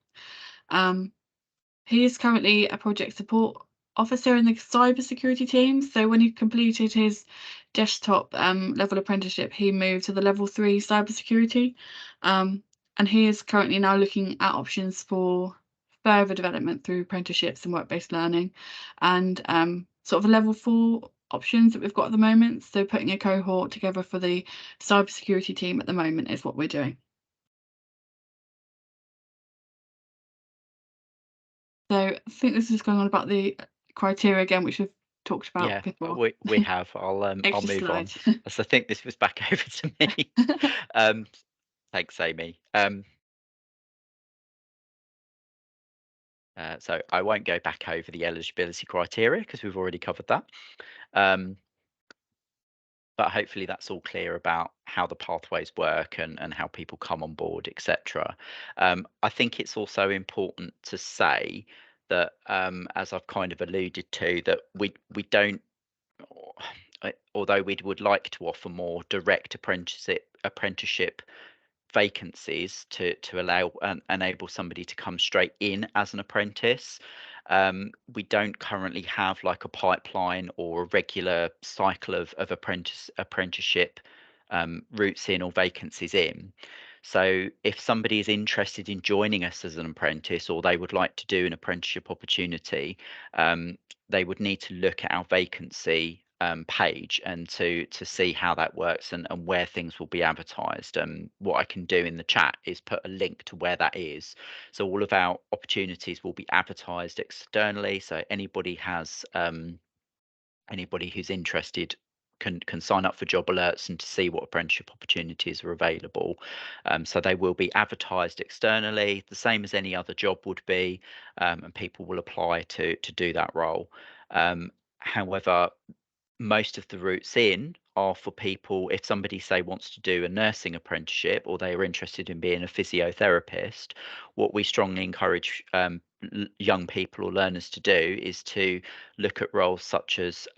He is currently a project support officer in the cybersecurity team. So when he completed his desktop level apprenticeship, he moved to the level 3 cybersecurity. And he is currently now looking at options for further development through apprenticeships and work-based learning, and sort of a level 4 options that we've got at the moment. So putting a cohort together for the cybersecurity team at the moment is what we're doing. So I think this is going on about the criteria again, which we've talked about before. we have. I'll move on, as I think this was back over to me. Thanks, Amy. So I won't go back over the eligibility criteria because we've already covered that. But hopefully that's all clear about how the pathways work and how people come on board, etc. I think it's also important to say that, as I've kind of alluded to, that we don't, although we would like to offer more direct apprenticeship vacancies to allow and enable somebody to come straight in as an apprentice. We don't currently have like a pipeline or a regular cycle of apprenticeship routes in or vacancies in. So if somebody is interested in joining us as an apprentice, or they would like to do an apprenticeship opportunity, they would need to look at our vacancy page and to see how that works and where things will be advertised. What I can do in the chat is put a link to where that is. So all of our opportunities will be advertised externally. So anybody who's interested can sign up for job alerts and to see what apprenticeship opportunities are available. So they will be advertised externally, the same as any other job would be, and people will apply to do that role. However, most of the routes in are for people, if somebody say wants to do a nursing apprenticeship or they are interested in being a physiotherapist, what we strongly encourage young people or learners to do is to look at roles such as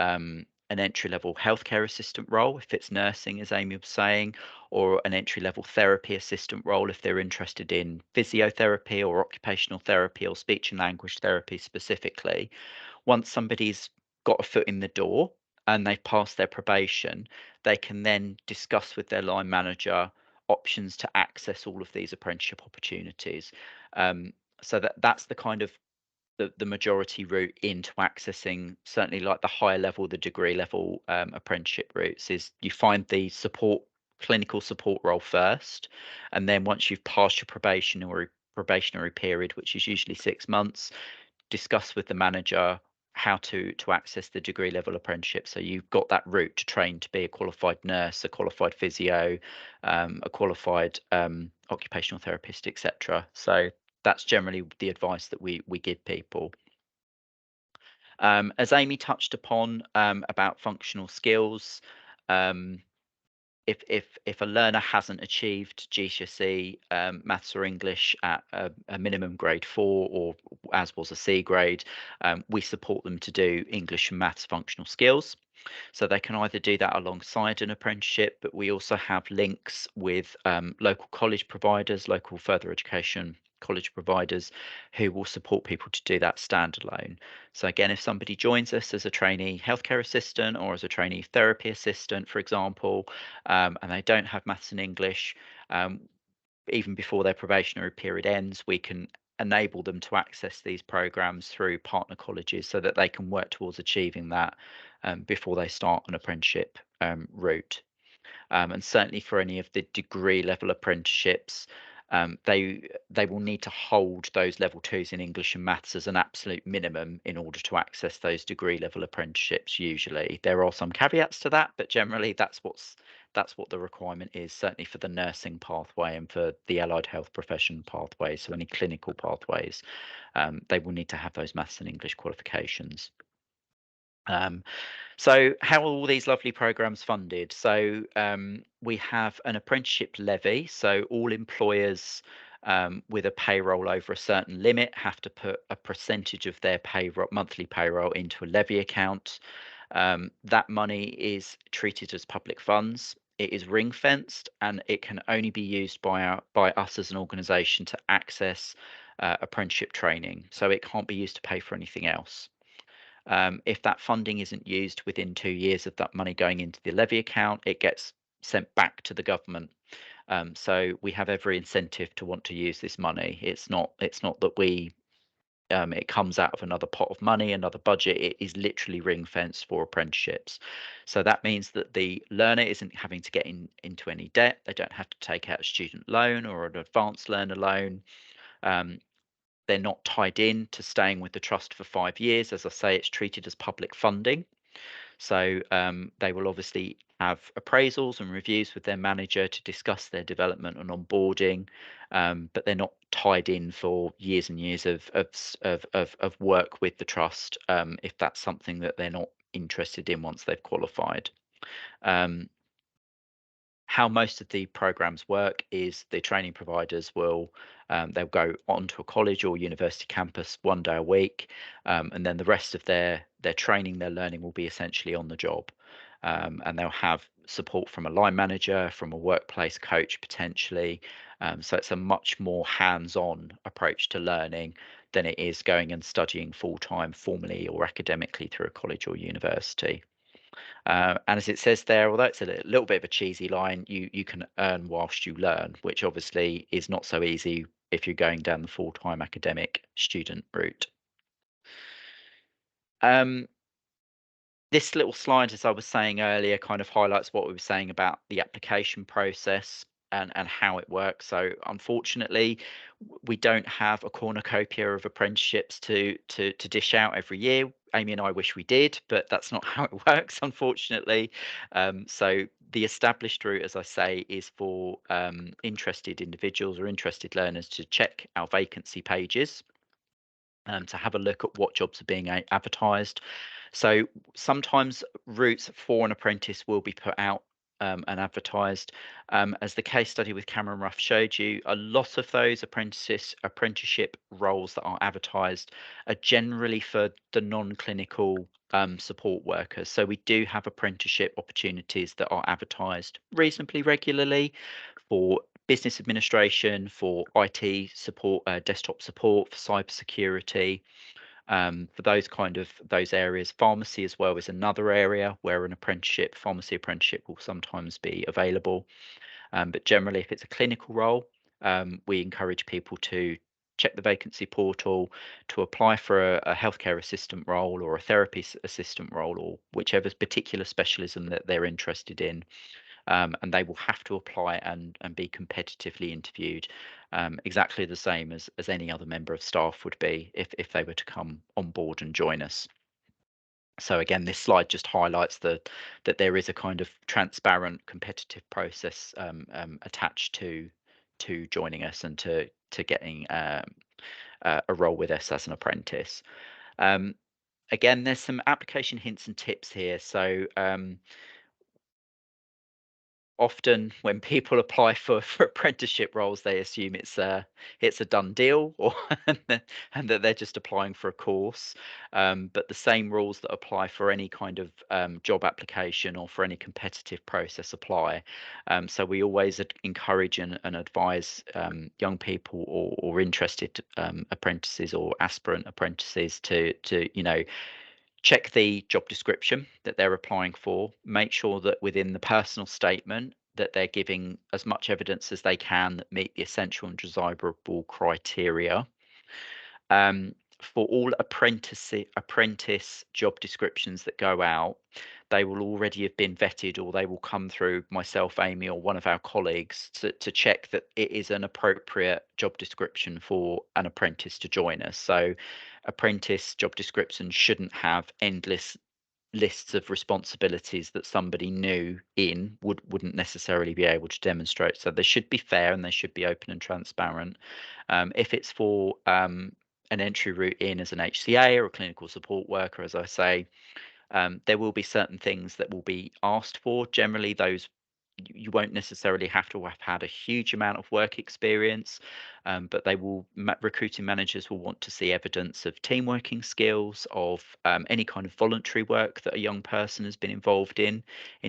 an entry-level healthcare assistant role if it's nursing, as Amy was saying, or an entry-level therapy assistant role if they're interested in physiotherapy or occupational therapy or speech and language therapy specifically. Once somebody's got a foot in the door and they've passed their probation, they can then discuss with their line manager options to access all of these apprenticeship opportunities. So that's the kind of the majority route into accessing certainly like the higher level, the degree level apprenticeship routes is you find the clinical support role first, and then once you've passed your probationary period, which is usually 6 months, discuss with the manager how to access the degree level apprenticeship. So you've got that route to train to be a qualified nurse, a qualified physio, a qualified occupational therapist, etc. So that's generally the advice that we give people. As Amy touched upon about functional skills, if a learner hasn't achieved GCSE maths or English at a minimum grade 4, or as was a C grade, we support them to do English and maths functional skills. So they can either do that alongside an apprenticeship, but we also have links with local college providers, local further education college providers who will support people to do that standalone. So again, if somebody joins us as a trainee healthcare assistant or as a trainee therapy assistant, for example, and they don't have maths and English, even before their probationary period ends, we can enable them to access these programs through partner colleges so that they can work towards achieving that before they start an apprenticeship route. And certainly for any of the degree level apprenticeships, they will need to hold those level 2s in English and maths as an absolute minimum in order to access those degree level apprenticeships. Usually there are some caveats to that, but generally that's what the requirement is, certainly for the nursing pathway and for the allied health profession pathway. So any clinical pathways, they will need to have those maths and English qualifications. So how are all these lovely programs funded? So we have an apprenticeship levy. So all employers with a payroll over a certain limit have to put a percentage of their monthly payroll into a levy account. That money is treated as public funds. it is ring fenced, and it can only be used by us as an organisation to access apprenticeship training. So it can't be used to pay for anything else. If that funding isn't used within 2 years of that money going into the levy account, it gets sent back to the government. So we have every incentive to want to use this money. It's not that we it comes out of another pot of money, another budget. It is literally ring fenced for apprenticeships. So that means that the learner isn't having to get into any debt. They don't have to take out a student loan or an advanced learner loan. They're not tied in to staying with the trust for 5 years. As I say, it's treated as public funding. So they will obviously have appraisals and reviews with their manager to discuss their development and onboarding, but they're not tied in for years and years of work with the trust if that's something that they're not interested in once they've qualified. How most of the programs work is the training providers will they'll go onto a college or university campus 1 day a week, and then the rest of their training, their learning will be essentially on the job, and they'll have support from a line manager, from a workplace coach potentially. So it's a much more hands-on approach to learning than it is going and studying full-time formally or academically through a college or university. And as it says there, although it's a little bit of a cheesy line, you can earn whilst you learn, which obviously is not so easy if you're going down the full-time academic student route. This little slide, as I was saying earlier, kind of highlights what we were saying about the application process and how it works. So unfortunately, we don't have a cornucopia of apprenticeships to dish out every year. Amy and I wish we did, but that's not how it works, unfortunately. So the established route, as I say, is for interested individuals or interested learners to check our vacancy pages, to have a look at what jobs are being advertised. So sometimes routes for an apprentice will be put out and advertised. As the case study with Cameron Ruff showed you, a lot of those apprenticeship roles that are advertised are generally for the non-clinical support workers. So we do have apprenticeship opportunities that are advertised reasonably regularly for business administration, for IT support, desktop support, for cybersecurity, for those areas. Pharmacy as well is another area where an pharmacy apprenticeship will sometimes be available. But generally, if it's a clinical role, we encourage people to check the vacancy portal, to apply for a healthcare assistant role or a therapy assistant role, or whichever particular specialism that they're interested in. And they will have to apply and be competitively interviewed, exactly the same as any other member of staff would be if they were to come on board and join us. So again, this slide just highlights that there is a kind of transparent, competitive process attached to joining us and to getting a role with us as an apprentice. Again, there's some application hints and tips here. So often when people apply for apprenticeship roles, they assume it's a done deal, or and that they're just applying for a course. But the same rules that apply for any kind of job application or for any competitive process apply. So we always encourage and advise young people or interested apprentices or aspirant apprentices to check the job description that they're applying for, make sure that within the personal statement that they're giving as much evidence as they can that meet the essential and desirable criteria. For all apprentice job descriptions that go out, they will already have been vetted, or they will come through myself, Amy, or one of our colleagues to check that it is an appropriate job description for an apprentice to join us. So apprentice job descriptions shouldn't have endless lists of responsibilities that somebody new in wouldn't necessarily be able to demonstrate. So they should be fair and they should be open and transparent. If it's for an entry route in as an HCA or a clinical support worker, as I say, there will be certain things that will be asked for. Generally, those you won't necessarily have to have had a huge amount of work experience, but they will recruiting managers will want to see evidence of team working skills, of any kind of voluntary work that a young person has been involved in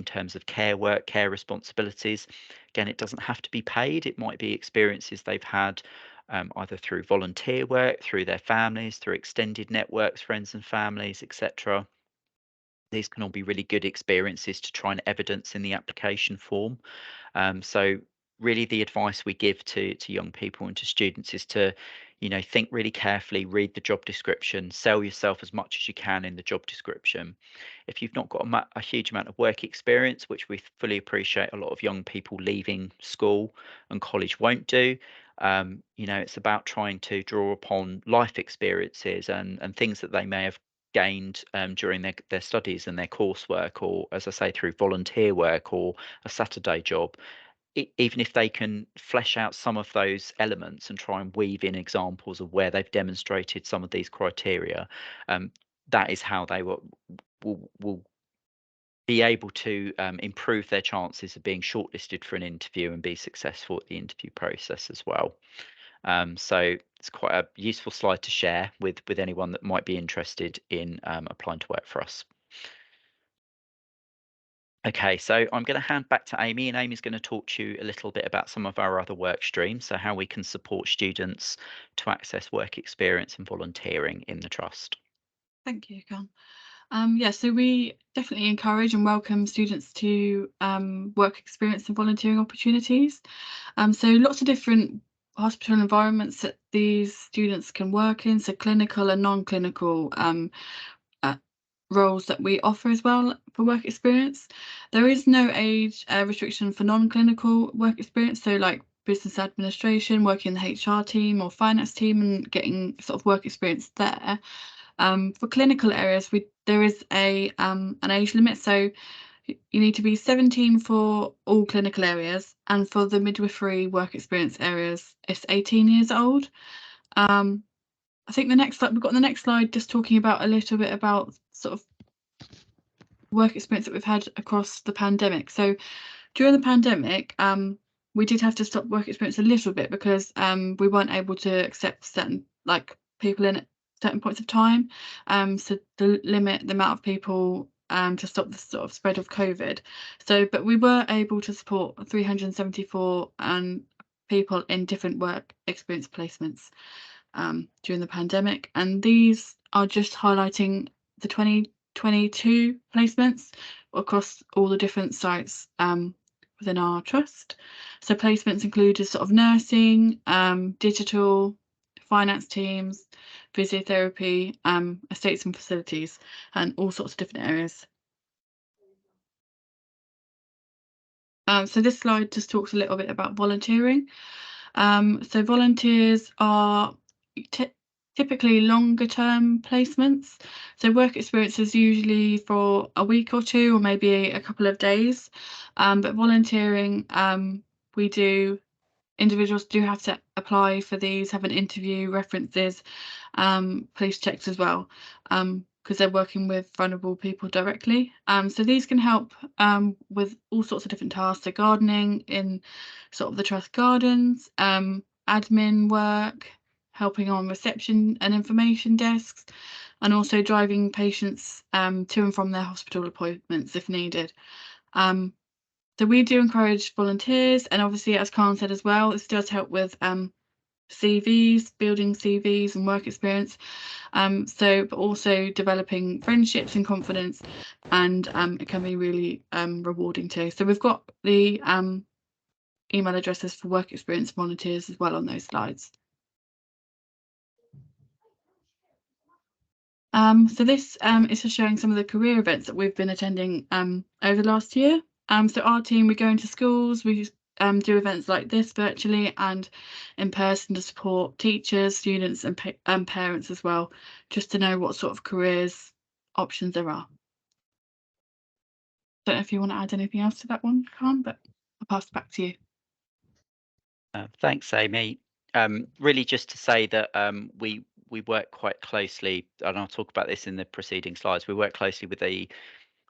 terms of care work, care responsibilities. Again, it doesn't have to be paid. It might be experiences they've had either through volunteer work, through their families, through extended networks, friends and families, etc. These can all be really good experiences to try and evidence in the application form. So really the advice we give to young people and to students is to, think really carefully, read the job description, sell yourself as much as you can in the job description. If you've not got a huge amount of work experience, which we fully appreciate a lot of young people leaving school and college won't do, it's about trying to draw upon life experiences and things that they may have gained during their studies and their coursework, or as I say, through volunteer work or a Saturday job. Even if they can flesh out some of those elements and try and weave in examples of where they've demonstrated some of these criteria, that is how they will be able to improve their chances of being shortlisted for an interview and be successful at the interview process as well. So it's quite a useful slide to share with anyone that might be interested in applying to work for us. Okay, so I'm going to hand back to Amy, and Amy's going to talk to you a little bit about some of our other work streams, so how we can support students to access work experience and volunteering in the Trust. Thank you, Con. Yeah, so we definitely encourage and welcome students to work experience and volunteering opportunities. So lots of different hospital environments that these students can work in, so clinical and non-clinical roles that we offer as well for work experience. There is no age restriction for non-clinical work experience, so like business administration, working in the HR team or finance team and getting sort of work experience there. For clinical areas, there is an age limit, so you need to be 17 for all clinical areas, and for the midwifery work experience areas, it's 18 years old. I think we've got the next slide just talking about a little bit about sort of work experience that we've had across the pandemic. So during the pandemic, we did have to stop work experience a little bit because we weren't able to accept certain people in at certain points of time. So to limit the amount of people to stop the sort of spread of COVID. But we were able to support 374 people in different work experience placements during the pandemic, and these are just highlighting the 2022 placements across all the different sites within our trust. So placements included sort of nursing, digital, finance teams, physiotherapy, estates and facilities, and all sorts of different areas. So this slide just talks a little bit about volunteering. So volunteers are typically longer term placements. So work experience is usually for a week or two, or maybe a couple of days. But volunteering, individuals do have to apply for these, have an interview, references, police checks as well, because they're working with vulnerable people directly. So these can help with all sorts of different tasks. So gardening in sort of the trust gardens, admin work, helping on reception and information desks, and also driving patients to and from their hospital appointments if needed. So we do encourage volunteers, and obviously, as Khan said as well, this does help with CVs, building CVs and work experience. But also developing friendships and confidence, and it can be really rewarding too. So we've got the email addresses for work experience volunteers as well on those slides. So this is just showing some of the career events that we've been attending over the last year. So our team, we go into schools, we do events like this virtually and in person to support teachers, students and parents as well, just to know what sort of careers options there are. Don't know if you want to add anything else to that one, Khan, but I'll pass it back to you. Thanks, Amy. Really just to say that we work quite closely, and I'll talk about this in the preceding slides, we work closely with the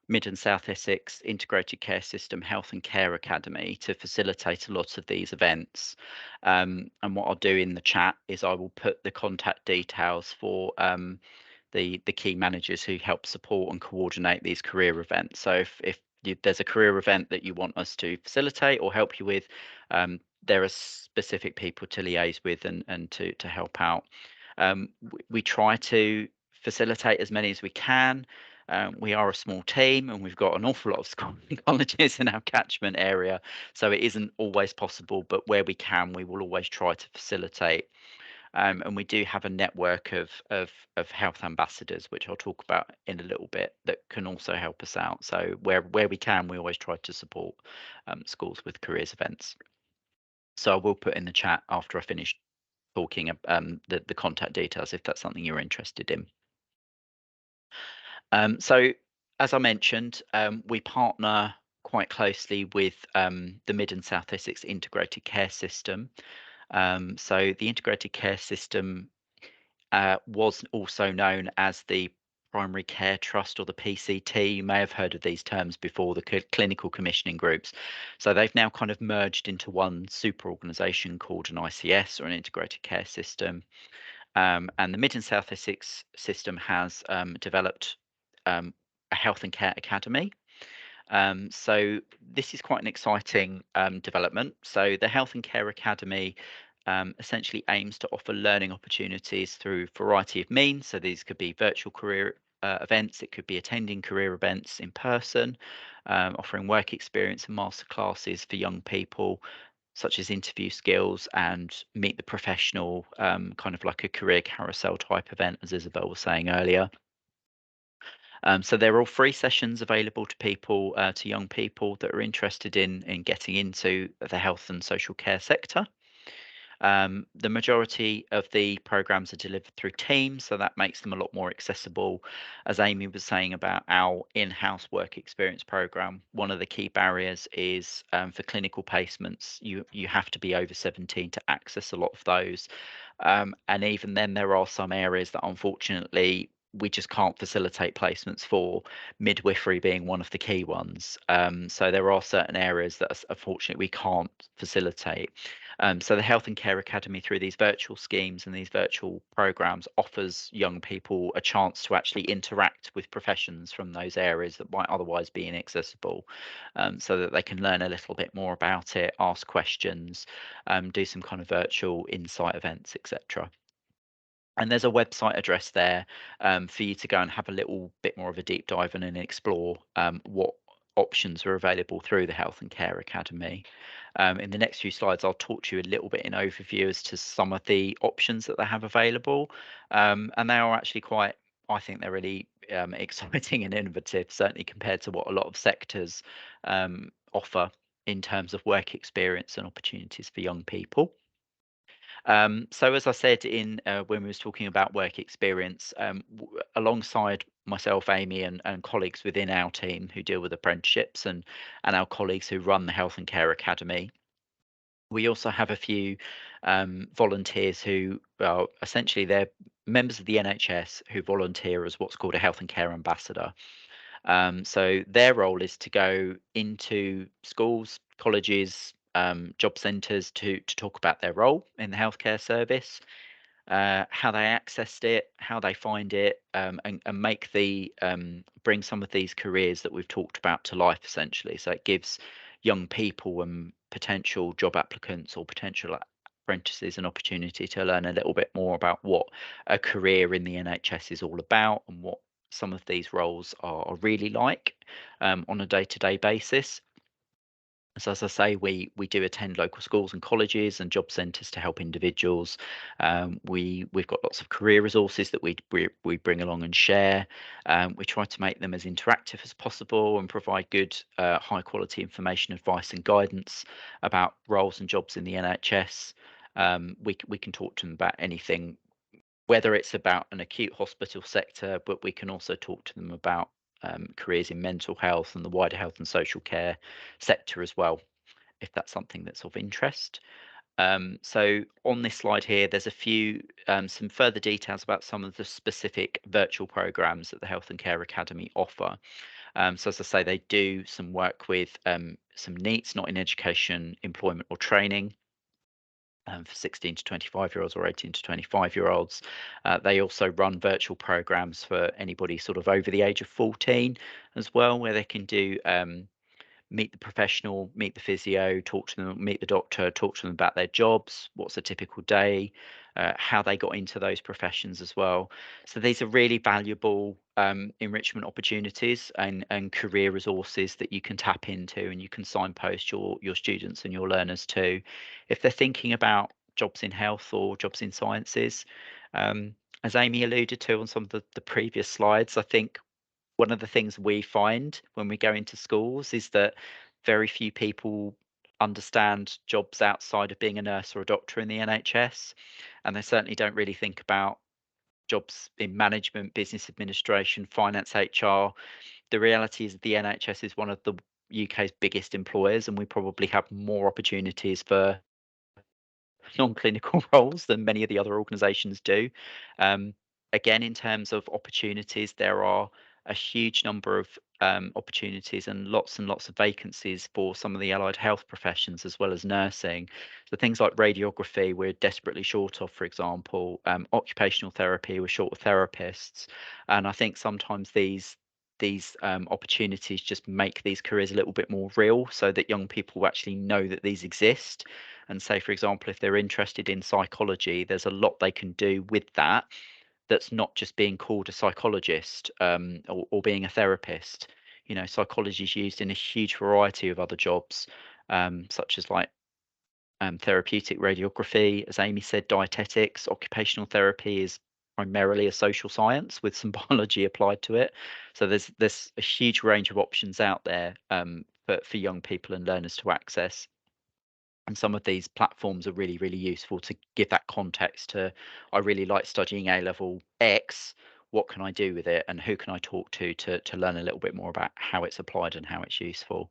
Mid and South Essex Integrated Care System Health and Care Academy to facilitate a lot of these events. And what I'll do in the chat is I will put the contact details for the key managers who help support and coordinate these career events. So if there's a career event that you want us to facilitate or help you with, there are specific people to liaise with and to help out. We try to facilitate as many as we can. We are a small team and we've got an awful lot of colleges in our catchment area, so it isn't always possible, but where we can, we will always try to facilitate. And we do have a network of health ambassadors, which I'll talk about in a little bit, that can also help us out. So where we can, we always try to support schools with careers events. So I will put in the chat after I finish talking the contact details if that's something you're interested in. So as I mentioned, we partner quite closely with the Mid and South Essex Integrated Care System. So the Integrated Care System was also known as the Primary Care Trust or the PCT. You may have heard of these terms before, the clinical commissioning groups. So they've now kind of merged into one super organisation called an ICS, or an Integrated Care System. And the Mid and South Essex system has developed a health and care academy. So this is quite an exciting development. So the Health and Care Academy essentially aims to offer learning opportunities through a variety of means. So these could be virtual career events, it could be attending career events in person, offering work experience and masterclasses for young people, such as interview skills and meet the professional, kind of like a career carousel type event, as Isabel was saying earlier. So they're all free sessions available to people, to young people that are interested in getting into the health and social care sector. The majority of the programs are delivered through teams, so that makes them a lot more accessible. As Amy was saying about our in-house work experience program, one of the key barriers is for clinical placements, you have to be over 17 to access a lot of those. And even then, there are some areas that unfortunately we just can't facilitate placements for, midwifery being one of the key ones. So there are certain areas that unfortunately we can't facilitate. So the Health and Care Academy, through these virtual schemes and these virtual programs, offers young people a chance to actually interact with professions from those areas that might otherwise be inaccessible, so that they can learn a little bit more about it, ask questions, do some kind of virtual insight events, etc. And there's a website address there for you to go and have a little bit more of a deep dive in and explore what options are available through the Health and Care Academy. In the next few slides, I'll talk to you a little bit in overview as to some of the options that they have available. And they are actually quite, I think they're really exciting and innovative, certainly compared to what a lot of sectors offer in terms of work experience and opportunities for young people. So as I said in when we was talking about work experience, alongside myself, Amy, and colleagues within our team who deal with apprenticeships, and our colleagues who run the Health and Care Academy, we also have a few volunteers who are essentially they're members of the NHS who volunteer as what's called a health and care ambassador. So their role is to go into schools, colleges, job centres to talk about their role in the healthcare service, how they accessed it, how they find it, and make the bring some of these careers that we've talked about to life, essentially. So it gives young people and potential job applicants or potential apprentices an opportunity to learn a little bit more about what a career in the NHS is all about and what some of these roles are really like on a day-to-day basis. So as I say, we do attend local schools and colleges and job centres to help individuals. We've got lots of career resources that we bring along and share. We try to make them as interactive as possible and provide good, high quality information, advice and guidance about roles and jobs in the NHS. We can talk to them about anything, whether it's about an acute hospital sector, but we can also talk to them about careers in mental health and the wider health and social care sector as well, if that's something that's of interest. So on this slide here, there's a few some further details about some of the specific virtual programs that the Health and Care Academy offer. So as I say, they do some work with some NEETs, not in education, employment or training, for 16 to 25-year-olds or 18 to 25-year-olds. They also run virtual programs for anybody sort of over the age of 14 as well, where they can do meet the professional, meet the physio, talk to them, meet the doctor, talk to them about their jobs, what's a typical day, how they got into those professions as well. So these are really valuable enrichment opportunities and career resources that you can tap into, and you can signpost your students and your learners to. If they're thinking about jobs in health or jobs in sciences, as Amy alluded to on some of the previous slides, I think one of the things we find when we go into schools is that very few people understand jobs outside of being a nurse or a doctor in the NHS, and they certainly don't really think about jobs in management, business administration, finance, HR. The reality is the NHS is one of the UK's biggest employers, and we probably have more opportunities for non-clinical roles than many of the other organisations do. Again, in terms of opportunities, there are a huge number of opportunities and lots of vacancies for some of the allied health professions as well as nursing. So things like radiography, we're desperately short of, for example. Occupational therapy, we're short of therapists, and I think sometimes these opportunities just make these careers a little bit more real, so that young people actually know that these exist. And say, for example, if they're interested in psychology, there's a lot they can do with that that's not just being called a psychologist, or being a therapist. You know, psychology is used in a huge variety of other jobs, such as like therapeutic radiography, as Amy said, dietetics. Occupational therapy is primarily a social science with some biology applied to it. So there's a huge range of options out there for young people and learners to access. And some of these platforms are really, really useful to give that context to, I really like studying A level X, what can I do with it, and who can I talk to learn a little bit more about how it's applied and how it's useful.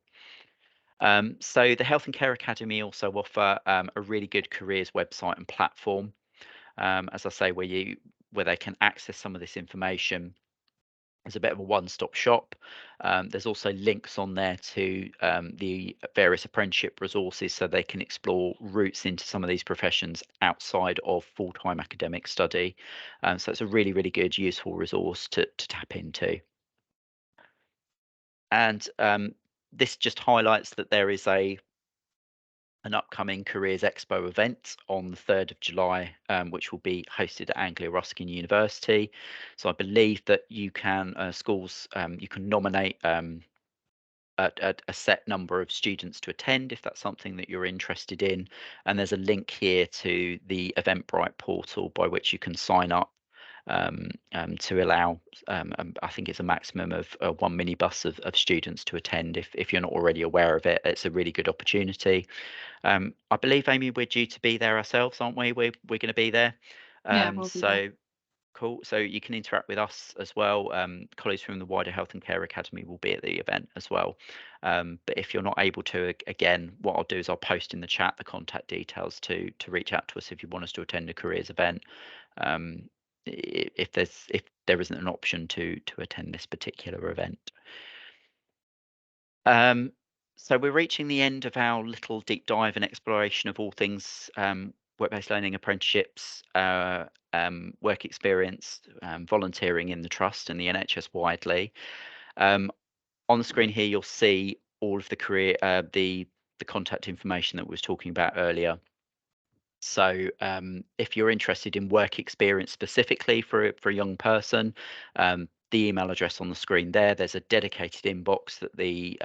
So the Health and Care Academy also offer a really good careers website and platform, as I say, where they can access some of this information. It's a bit of a one-stop shop. There's also links on there to the various apprenticeship resources, so they can explore routes into some of these professions outside of full-time academic study. So it's a really, really good, useful resource to tap into. And this just highlights that there is an upcoming Careers Expo event on the 3rd of July, which will be hosted at Anglia Ruskin University. So I believe that you can, schools, you can nominate a set number of students to attend if that's something that you're interested in. And there's a link here to the Eventbrite portal by which you can sign up to allow, I think it's a maximum of one minibus of students to attend. If you're not already aware of it, it's a really good opportunity. I believe, Amy, we're due to be there ourselves, aren't we? We're going to be there. Yeah, we'll be there. So cool. So you can interact with us as well. Colleagues from the wider Health and Care Academy will be at the event as well. But if you're not able to, again, what I'll do is I'll post in the chat the contact details to reach out to us if you want us to attend a careers event. If there isn't an option to attend this particular event. So we're reaching the end of our little deep dive and exploration of all things work-based learning, apprenticeships, work experience, volunteering in the trust and the NHS widely. On the screen here, you'll see all of the the contact information that we was talking about earlier. So if you're interested in work experience specifically for a young person, the email address on the screen there's a dedicated inbox that the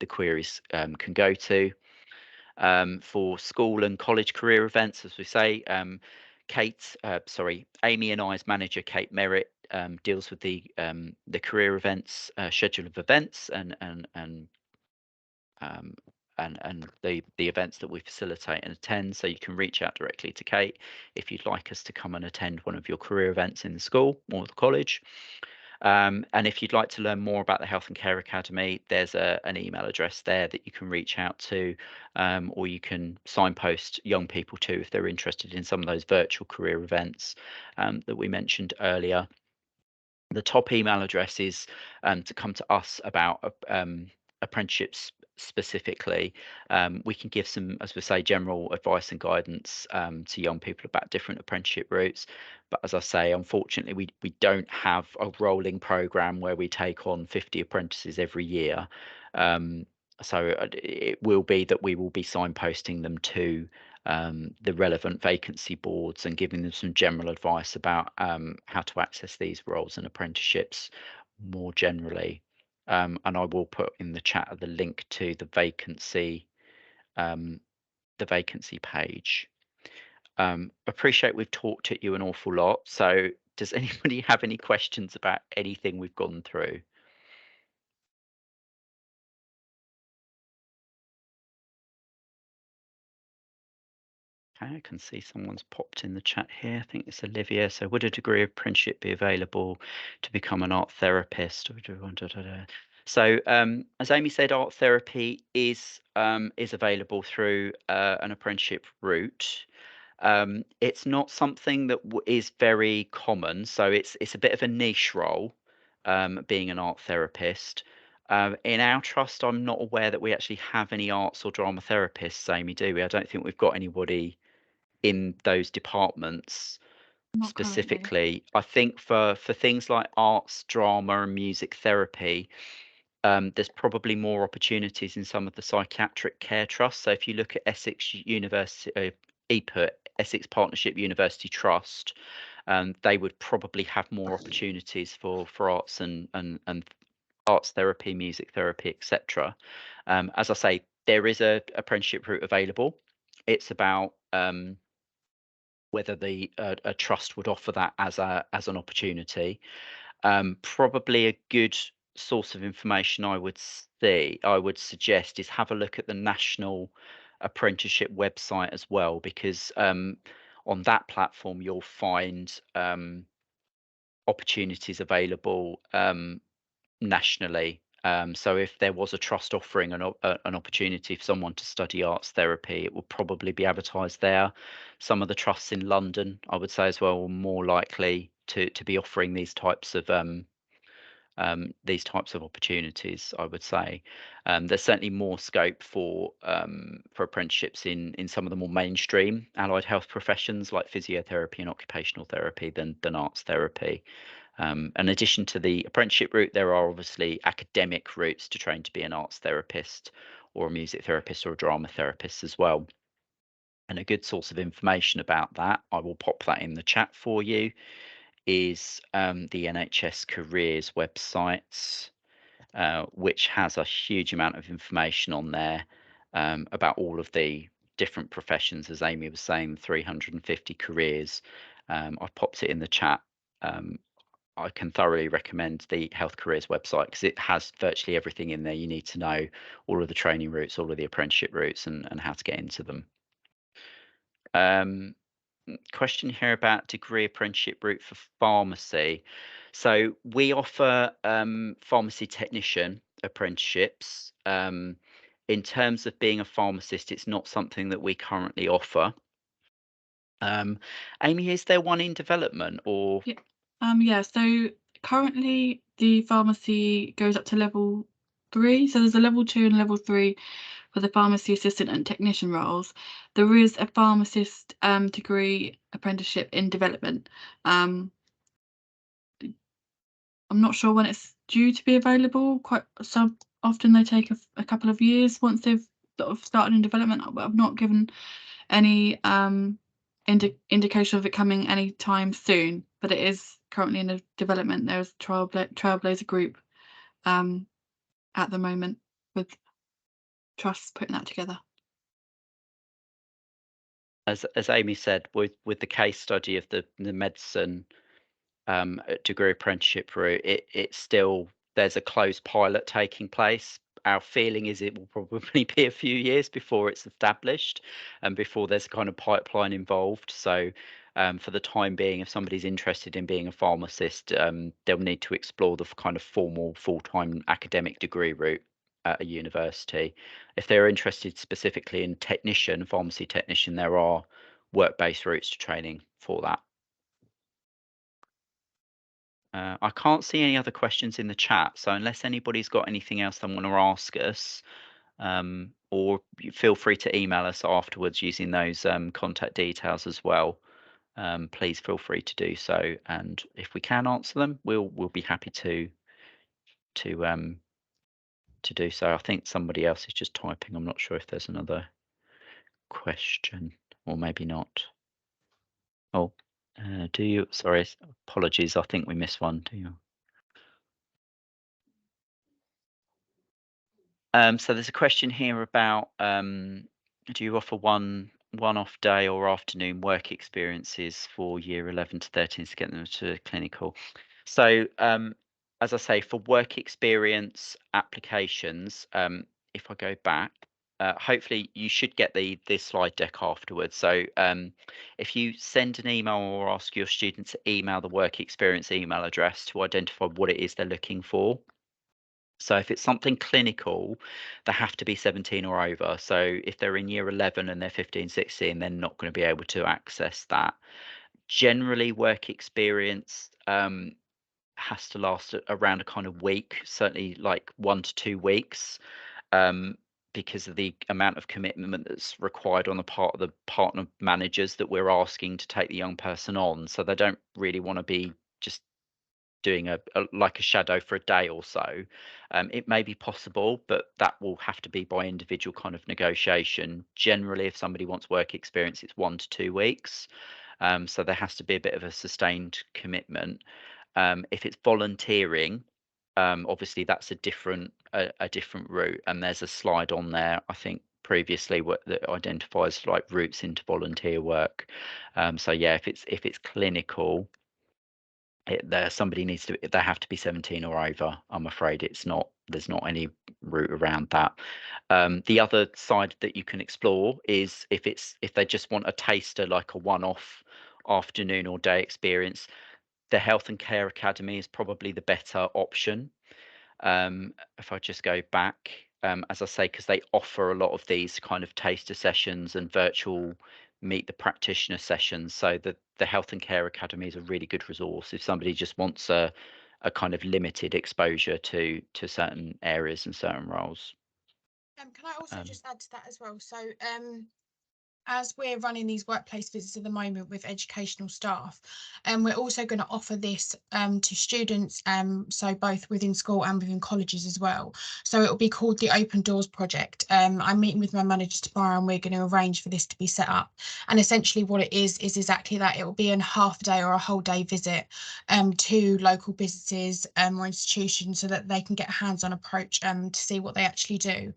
queries can go to. For school and college career events, as we say, Amy and I's manager, Kate Merritt, deals with the career events, schedule of events, and the events that we facilitate and attend. So you can reach out directly to Kate if you'd like us to come and attend one of your career events in the school or the college. And if you'd like to learn more about the Health and Care Academy, there's an email address there that you can reach out to, or you can signpost young people to if they're interested in some of those virtual career events that we mentioned earlier. The top email address is to come to us about apprenticeships specifically. We can give some, as we say, general advice and guidance to young people about different apprenticeship routes. But as I say, unfortunately, we don't have a rolling program where we take on 50 apprentices every year. So it will be that we will be signposting them to the relevant vacancy boards and giving them some general advice about how to access these roles and apprenticeships more generally. And I will put in the chat the link to the vacancy page. Appreciate we've talked at you an awful lot. So does anybody have any questions about anything we've gone through? Okay, I can see someone's popped in the chat here. I think it's Olivia. So would a degree of apprenticeship be available to become an art therapist? So as Amy said, art therapy is available through an apprenticeship route. It's not something that is very common, so it's a bit of a niche role, being an art therapist. In our trust, I'm not aware that we actually have any arts or drama therapists, Amy, do we? I don't think we've got anybody in those departments Not specifically. I think for things like arts, drama, and music therapy, there's probably more opportunities in some of the psychiatric care trusts. So if you look at Essex University, EPUT, Essex Partnership University Trust, they would probably have more opportunities for arts and arts therapy, music therapy, etc. As I say, there is a apprenticeship route available. It's about whether a trust would offer that as an opportunity. Probably a good source of information I would suggest is have a look at the National Apprenticeship website as well, because on that platform you'll find opportunities available nationally. So if there was a trust offering an opportunity for someone to study arts therapy, it would probably be advertised there. Some of the trusts in London, I would say as well, are more likely to be offering these types of opportunities, I would say. There's certainly more scope for apprenticeships in some of the more mainstream allied health professions like physiotherapy and occupational therapy than arts therapy. In addition to the apprenticeship route, there are obviously academic routes to train to be an arts therapist or a music therapist or a drama therapist as well. And a good source of information about that, I will pop that in the chat for you, is the NHS careers website, which has a huge amount of information on there about all of the different professions. As Amy was saying, 350 careers. I've popped it in the chat. I can thoroughly recommend the Health Careers website because it has virtually everything in there you need to know, all of the training routes, all of the apprenticeship routes, and how to get into them. Question here about degree apprenticeship route for pharmacy. So we offer pharmacy technician apprenticeships. In terms of being a pharmacist, it's not something that we currently offer. Amy, is there one in development or? Yeah, so currently the pharmacy goes up to level 3. So there's a level 2 and level 3 for the pharmacy assistant and technician roles. There is a pharmacist degree apprenticeship in development. I'm not sure when it's due to be available. Quite so often they take a couple of years once they've sort of started in development. But I've not given any indication of it coming anytime soon, but it is currently in a development. There's Trailblazer Group at the moment with trusts putting that together. As Amy said, with the case study of the medicine degree apprenticeship route, it's still, there's a closed pilot taking place. Our feeling is it will probably be a few years before it's established and before there's a kind of pipeline involved. So for the time being, if somebody's interested in being a pharmacist, they'll need to explore the kind of formal full-time academic degree route at a university. If they're interested specifically in pharmacy technician, there are work-based routes to training for that. I can't see any other questions in the chat, so unless anybody's got anything else they want to ask us, or feel free to email us afterwards using those contact details as well. Please feel free to do so, and if we can answer them, we'll be happy to do so. I think somebody else is just typing. I'm not sure if there's another question, or maybe not. Oh, do you? Sorry, apologies. I think we missed one. Do you? So there's a question here about do you offer one-off day or afternoon work experiences for year 11 to 13 to get them to clinical? So as I say, for work experience applications, if I go back, hopefully you should get the slide deck afterwards. So if you send an email or ask your student to email the work experience email address to identify what it is they're looking for. So if it's something clinical, they have to be 17 or over. So if they're in year 11 and they're 15, 16, they're not going to be able to access that. Generally, work experience has to last around a kind of week, certainly like 1 to 2 weeks, because of the amount of commitment that's required on the part of the partner managers that we're asking to take the young person on. So they don't really want to be just doing a like a shadow for a day or so. It may be possible, but that will have to be by individual kind of negotiation. Generally, if somebody wants work experience, it's 1 to 2 weeks. So there has to be a bit of a sustained commitment. If it's volunteering, obviously that's a different route, and there's a slide on there, I think previously, that identifies like routes into volunteer work. So yeah, if it's clinical, somebody needs to, they have to be 17 or over. I'm afraid there's not any route around that. The other side that you can explore is if they just want a taster, like a one-off afternoon or day experience, the Health and Care Academy is probably the better option. If I just go back, as I say, because they offer a lot of these kind of taster sessions and virtual meet the practitioner sessions. So the Health and Care Academy is a really good resource if somebody just wants a kind of limited exposure to certain areas and certain roles. Can I also just add to that as well? So as we're running these workplace visits at the moment with educational staff, we're also going to offer this to students, so both within school and within colleges as well. So it will be called the Open Doors Project. I'm meeting with my manager tomorrow, and we're going to arrange for this to be set up. And essentially what it is exactly that. It will be a half a day or a whole day visit to local businesses or institutions, so that they can get a hands-on approach to see what they actually do.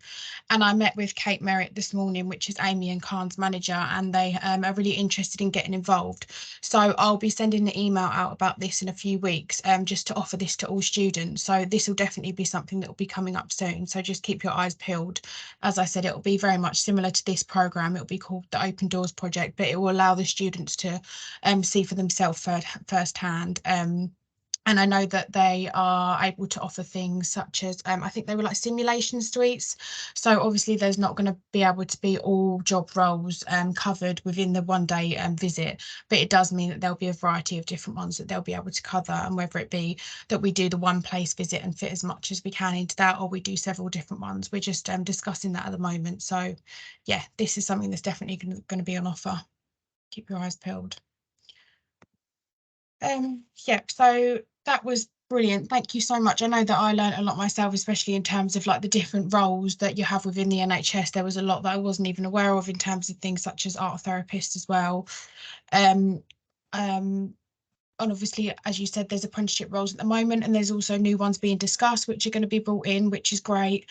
And I met with Kate Merritt this morning, which is Amy and Khan's manager, and they are really interested in getting involved. So I'll be sending the email out about this in a few weeks, just to offer this to all students. So this will definitely be something that will be coming up soon. So just keep your eyes peeled. As I said, it will be very much similar to this programme. It will be called the Open Doors Project, but it will allow the students to see for themselves firsthand. And I know that they are able to offer things such as, I think they were like simulation suites. So obviously there's not going to be able to be all job roles covered within the 1 day visit, but it does mean that there'll be a variety of different ones that they'll be able to cover, and whether it be that we do the one place visit and fit as much as we can into that, or we do several different ones. We're just discussing that at the moment. So yeah, this is something that's definitely going to be on offer. Keep your eyes peeled. Yeah, so that was brilliant. Thank you so much. I know that I learned a lot myself, especially in terms of like the different roles that you have within the NHS. There was a lot that I wasn't even aware of in terms of things such as art therapist as well. And obviously, as you said, there's apprenticeship roles at the moment, and there's also new ones being discussed, which are going to be brought in, which is great.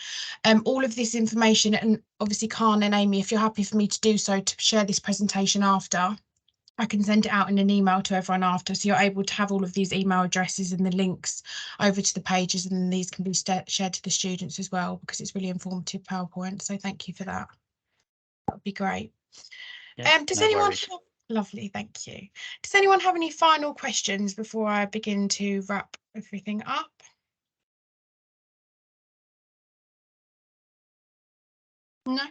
All of this information, and obviously Khan and Amy, if you're happy for me to do so, to share this presentation after, I can send it out in an email to everyone after, so you're able to have all of these email addresses and the links over to the pages, and then these can be shared to the students as well, because it's really informative PowerPoint. So thank you for that. That would be great. Yeah, Does no anyone worries. have, lovely, thank you. Does anyone have any final questions before I begin to wrap everything up? No?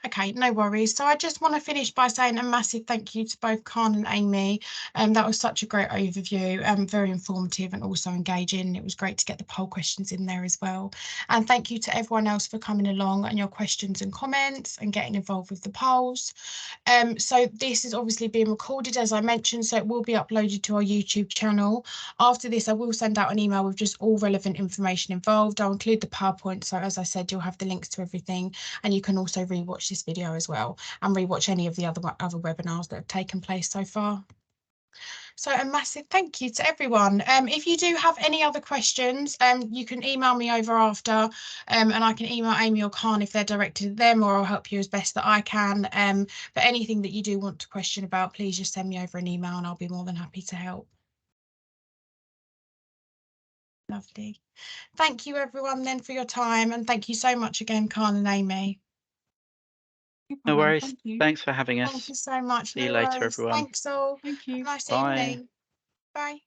Okay, no worries. So I just want to finish by saying a massive thank you to both Khan and Amy. That was such a great overview, very informative and also engaging. It was great to get the poll questions in there as well. And thank you to everyone else for coming along and your questions and comments and getting involved with the polls. So this is obviously being recorded, as I mentioned, so it will be uploaded to our YouTube channel. After this, I will send out an email with just all relevant information involved. I'll include the PowerPoint. So as I said, you'll have the links to everything, and you can also rewatch this video as well and rewatch any of the other webinars that have taken place so far. So a massive thank you to everyone. If you do have any other questions, you can email me over after, and I can email Amy or Khan if they're directed at them, or I'll help you as best that I can. But anything that you do want to question about, please just send me over an email and I'll be more than happy to help. Lovely. Thank you everyone then for your time, and thank you so much again, Khan and Amy. No worries. Thank you. Thanks for having us. Thank you so much. See you No later, worries. everyone. Thanks all. Thank you. Have a nice Bye. evening. Bye.